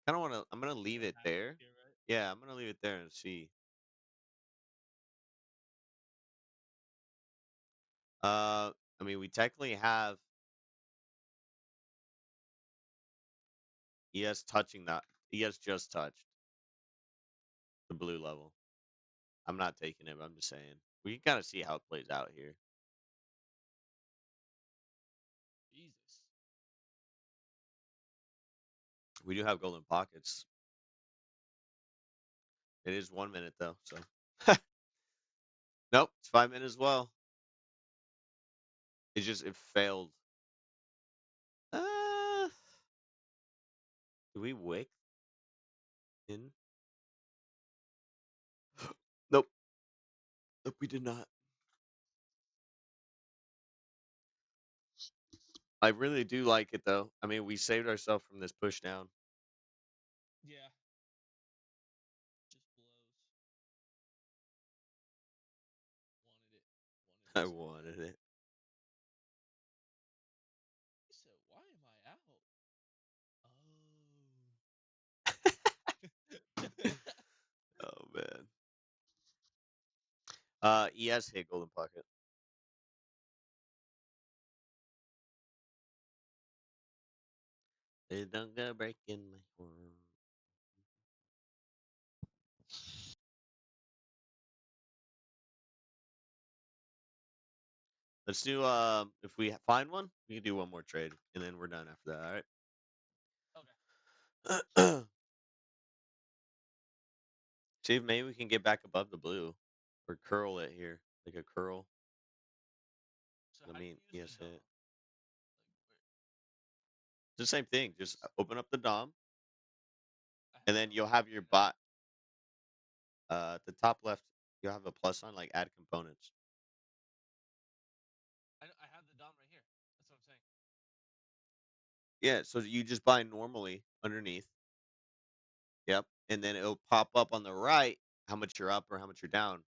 Kind of want to. I'm gonna See leave what it happens there. here, right? Yeah, I'm gonna leave it there and see. I mean, we technically have ES touching that. ES just touched the blue level. I'm not taking it, but I'm just saying. We can kind of see how it plays out here. Jesus. We do have golden pockets. It is 1 minute though, so. Nope, it's 5 minutes as well. It failed. Uh, did we wick in? Nope. Nope, we did not. I really do like it though. I mean, we saved ourselves from this push down. Yeah. Just blows. Wanted it. Wanted I it so wanted bad. it. He said, "Why am I out?" Oh. Oh man. ES hit golden pocket. They don't go breaking my heart. Let's do if we find one, we can do one more trade and then we're done after that, Okay. alright? See if maybe we can get back above the blue. Or curl it here. Like a curl. So I how do mean, you use yes the hit. Dom? It's the same thing. Just open up the DOM I have and it then on you'll my have your computer now. bot at the top left, you'll have a plus sign like add components. I have the Dom right here. That's what I'm saying. Yeah, so you just buy normally underneath. Yep. And then it'll pop up on the right how much you're up or how much you're down.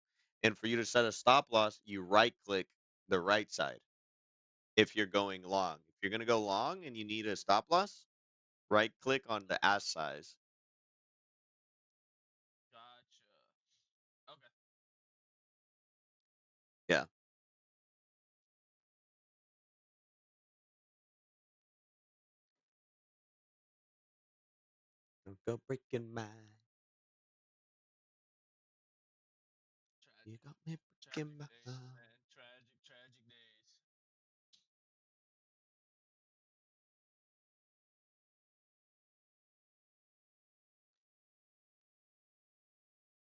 And for you to set a stop loss, you right click the right side if you're going long. If you're going to go long and you need a stop loss, right click on the ass size. Gotcha. Okay. Yeah. Go breaking my. You Tragic, got me breaking tragic my. days, man. Tragic, tragic days.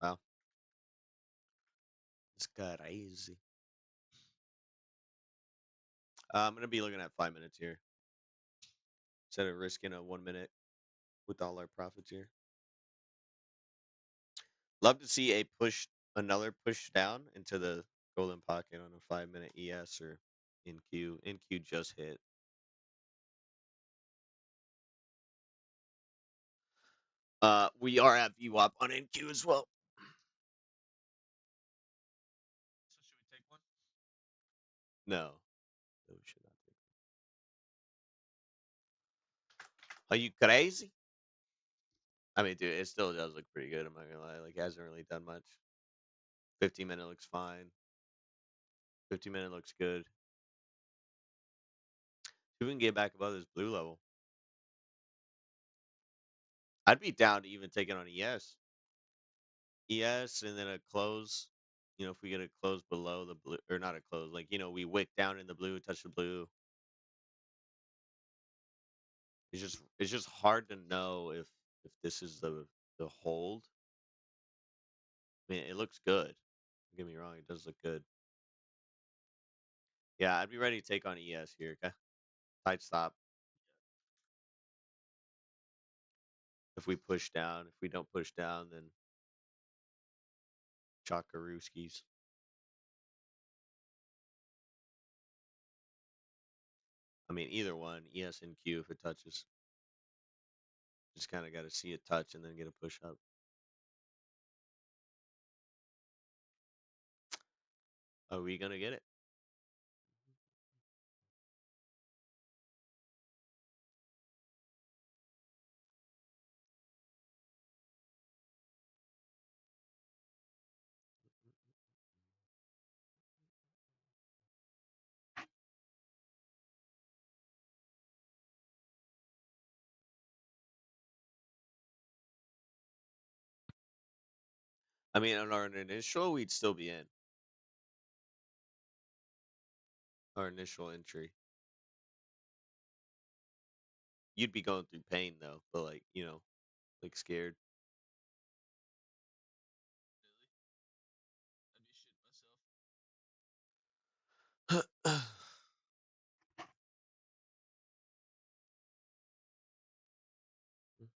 Wow, it's crazy. I'm gonna be looking at 5 minutes here instead of risking a 1 minute with all our profits here. Love to see another push down into the golden pocket on a 5 minute ES or NQ. NQ just hit. We are at VWAP on NQ as well. So should we take one? No, no, we should not take. Are you crazy? I mean, dude, it still does look pretty good. I'm not gonna lie. Like, it hasn't really done much. 15 minute looks fine. 15 minute looks good. If we can get back above this blue level, I'd be down to even take it on ES. ES and then a close. You know, if we get a close below the blue, or not a close, like, we wick down in the blue, touch the blue. It's just hard to know if this is the hold. I mean, it looks good. Don't get me wrong, it does look good. Yeah, I'd be ready to take on ES here. Okay, side stop. If we push down, if we don't push down, then Chakaruskis. I mean, either one, ES and Q if it touches. Just kind of got to see it touch and then get a push up. Are we gonna get it? I mean, on our initial, we'd still be in our initial entry. You'd be going through pain though, but like like scared. Really? I'd be shitting myself. Dang.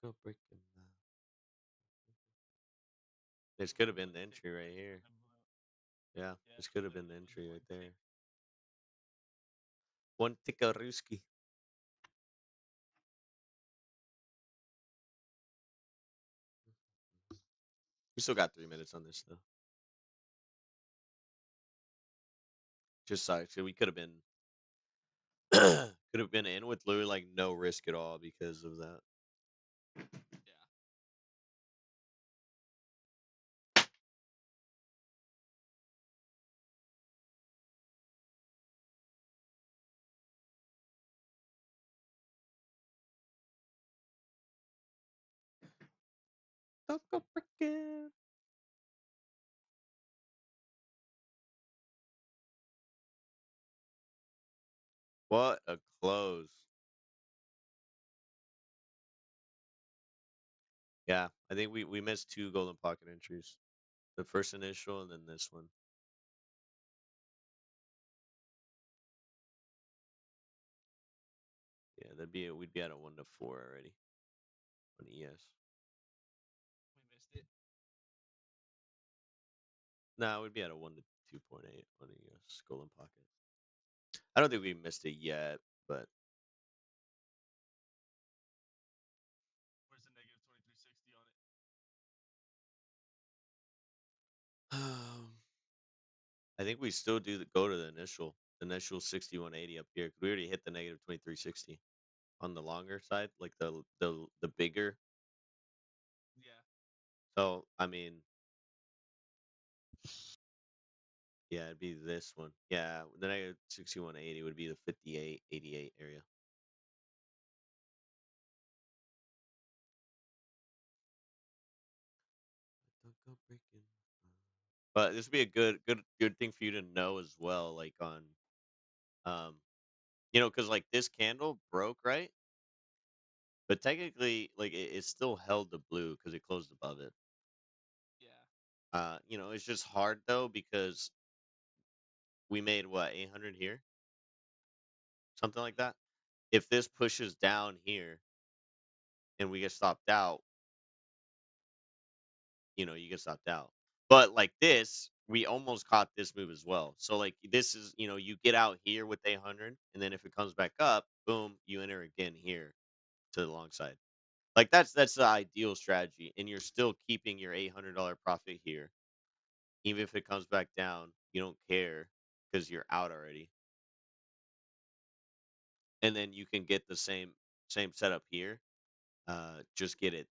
Go break 'em down. This We're could have gonna been one the tick entry right here. and blow. Yeah, Yeah, this could have been the literally entry one right there. tick. One Tikaruski. We still got 3 minutes on this though. Just sorry, so we could have been could have been in with literally like no risk at all because of that. Yeah. Don't go freaking. What a close. Yeah, I think we missed two golden pocket entries. The first initial and then this one. Yeah, we'd be at a 1 to 4 already on ES. We missed it. No, we'd be at a 1 to 2.8 on ES golden pocket. I don't think we missed it yet, but Where's the negative 2360 on it? I think we still go to the initial 6180 up here. 'Cause we already hit the negative 2360 on the longer side, like the bigger. Yeah. So I mean, Yeah, it'd be this one. Yeah, the negative 6180 would be the 5888 area. Don't go breaking. But this would be a good thing for you to know as well, like on um because like this candle broke, right? But technically, like it still held the blue because it closed above it. Yeah. It's just hard though because we made what 800 here, something like Mhm. that. If this pushes down here and we get stopped out, you get stopped out. But like this, we almost caught this move as well. So like this is, you get out here with 800, and then if it comes back up, boom, you enter again here to the long side. Like that's the ideal strategy, and you're still keeping your $800 profit here, even if it comes back down. You don't care because you're out already, and then you can get the same setup here. Just get it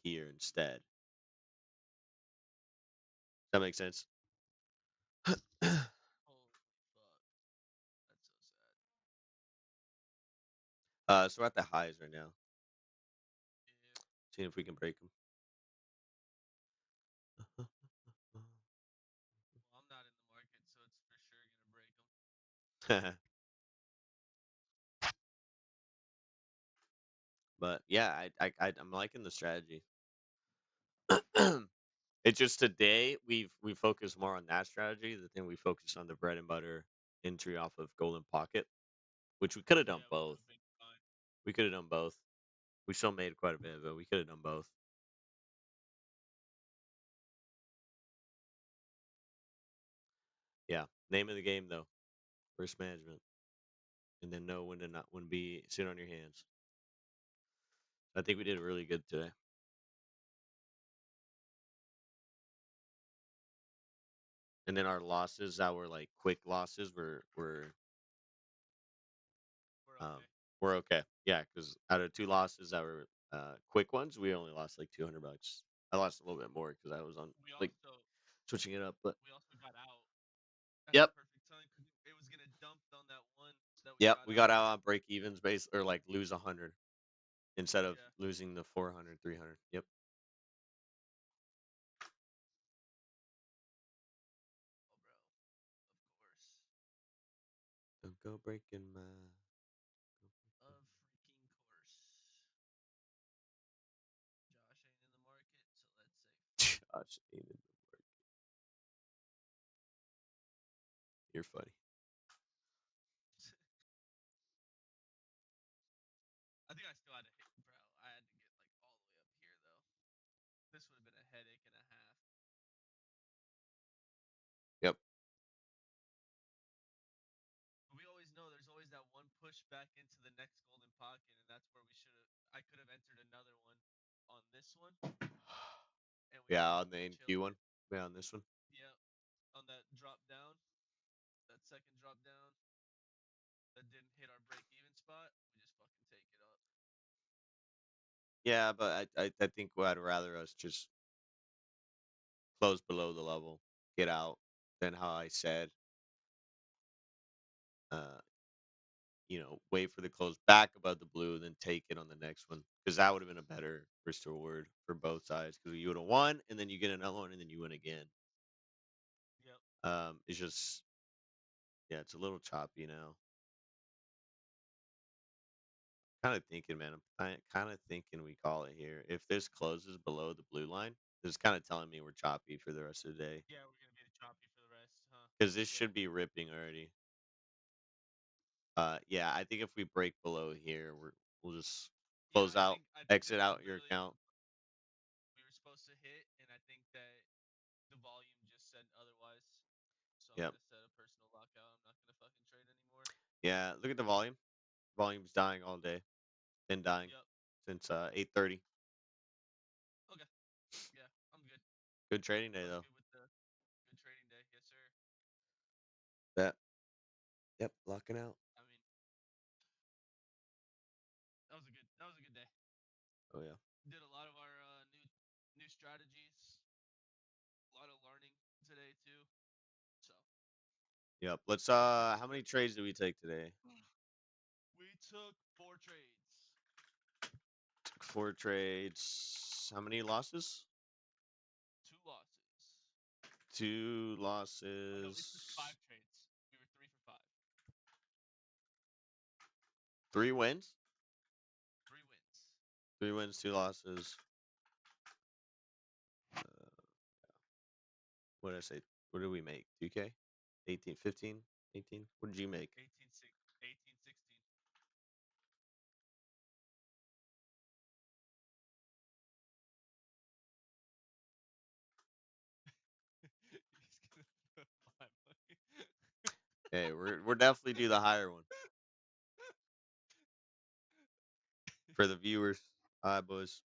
here instead. Does that make sense? Holy fuck. That's so sad. So we're at the highs right now. Yeah. Seeing if we can break Well, I'm not in the market, so it's for sure gonna break them. them. But yeah, I'm liking the strategy. It's just today we focused more on that strategy than we focused on the bread and butter entry off of Golden Pocket, which we could have done Yeah, which would both. have been fine. We could have done both. We still made quite a bit, but we could have done both. Yeah. Name of the game though, risk management, and then know when to not when to be sit on your hands. I think we did really good today. And then our losses that were like quick losses We're um okay. were okay. Yeah, because out of two losses that were quick ones, we only lost like $200. I lost a little bit more because I was on We like also switching it up, but we also got out at the yep, perfect time because it was gonna dump on that one that we yep, got we out got out on. on break evens base or like lose 100 instead of Yeah. losing the 400, 300. Yep. Oh, bro. Of course. Don't go breaking my. Of freaking course. Josh ain't in the market, so that's safe. Gosh, Aiden, you're funny. I think I still had to hit, bro. I had to get like all the way up here though. This would have been a headache and a half. Yep. But we always know there's always that one push back into the next golden pocket, and that's where we should have. I could have entered another one on this one, and we Yeah, would have on the NQ chilled one. it. Yeah, on this one. Yep, on that drop down, that second drop down that didn't hit our break even spot, we just fucking take it up. Yeah, but I think I'd rather us just close below the level, get out, than how I said, uh, wait for the close back above the blue, then take it on the next one. Because that would have been a better risk to reward for both sides. Because you would have won, and then you get another one, and then you win again. Yep. It's just, yeah, it's a little choppy now. Kind of thinking, man. I'm kind of thinking we call it here. If this closes below the blue line, this is kind of telling me we're choppy for the rest of the day. Yeah, we're gonna be the choppy for the rest, huh? Because this Yeah. should be ripping already. Yeah, I think if we break below here, we'll just Yeah, close out, I think exit this is out your literally account. we were supposed to hit, and I think that the volume just said otherwise. So I'm Yep. gonna set a personal lockout. I'm not gonna fucking trade anymore. Yeah. Look at the volume. Volume's dying all day. Been dying Yep. since 8:30. Okay. Yeah, I'm good. Good trading day I'm though. good with the good trading day. Yes, sir. Bet. Yep. Locking out. I mean, that was a good day. Oh yeah. Did a lot of our new strategies. A lot of learning today too. So Yep. Let's how many trades did we take today? We took 4 trades. Took 4 trades. How many losses? 2 losses. 2 Oh, no, we took 5 losses. trades. We were 3 for 5. 3 wins? 3 wins. 3 wins, 2 losses. What did I say? What did we make? 2K? 18, 15, 18? What did you make? 18, 18, 16. He's gonna put my money. Hey, we're definitely do the higher one for the viewers. All right, boys.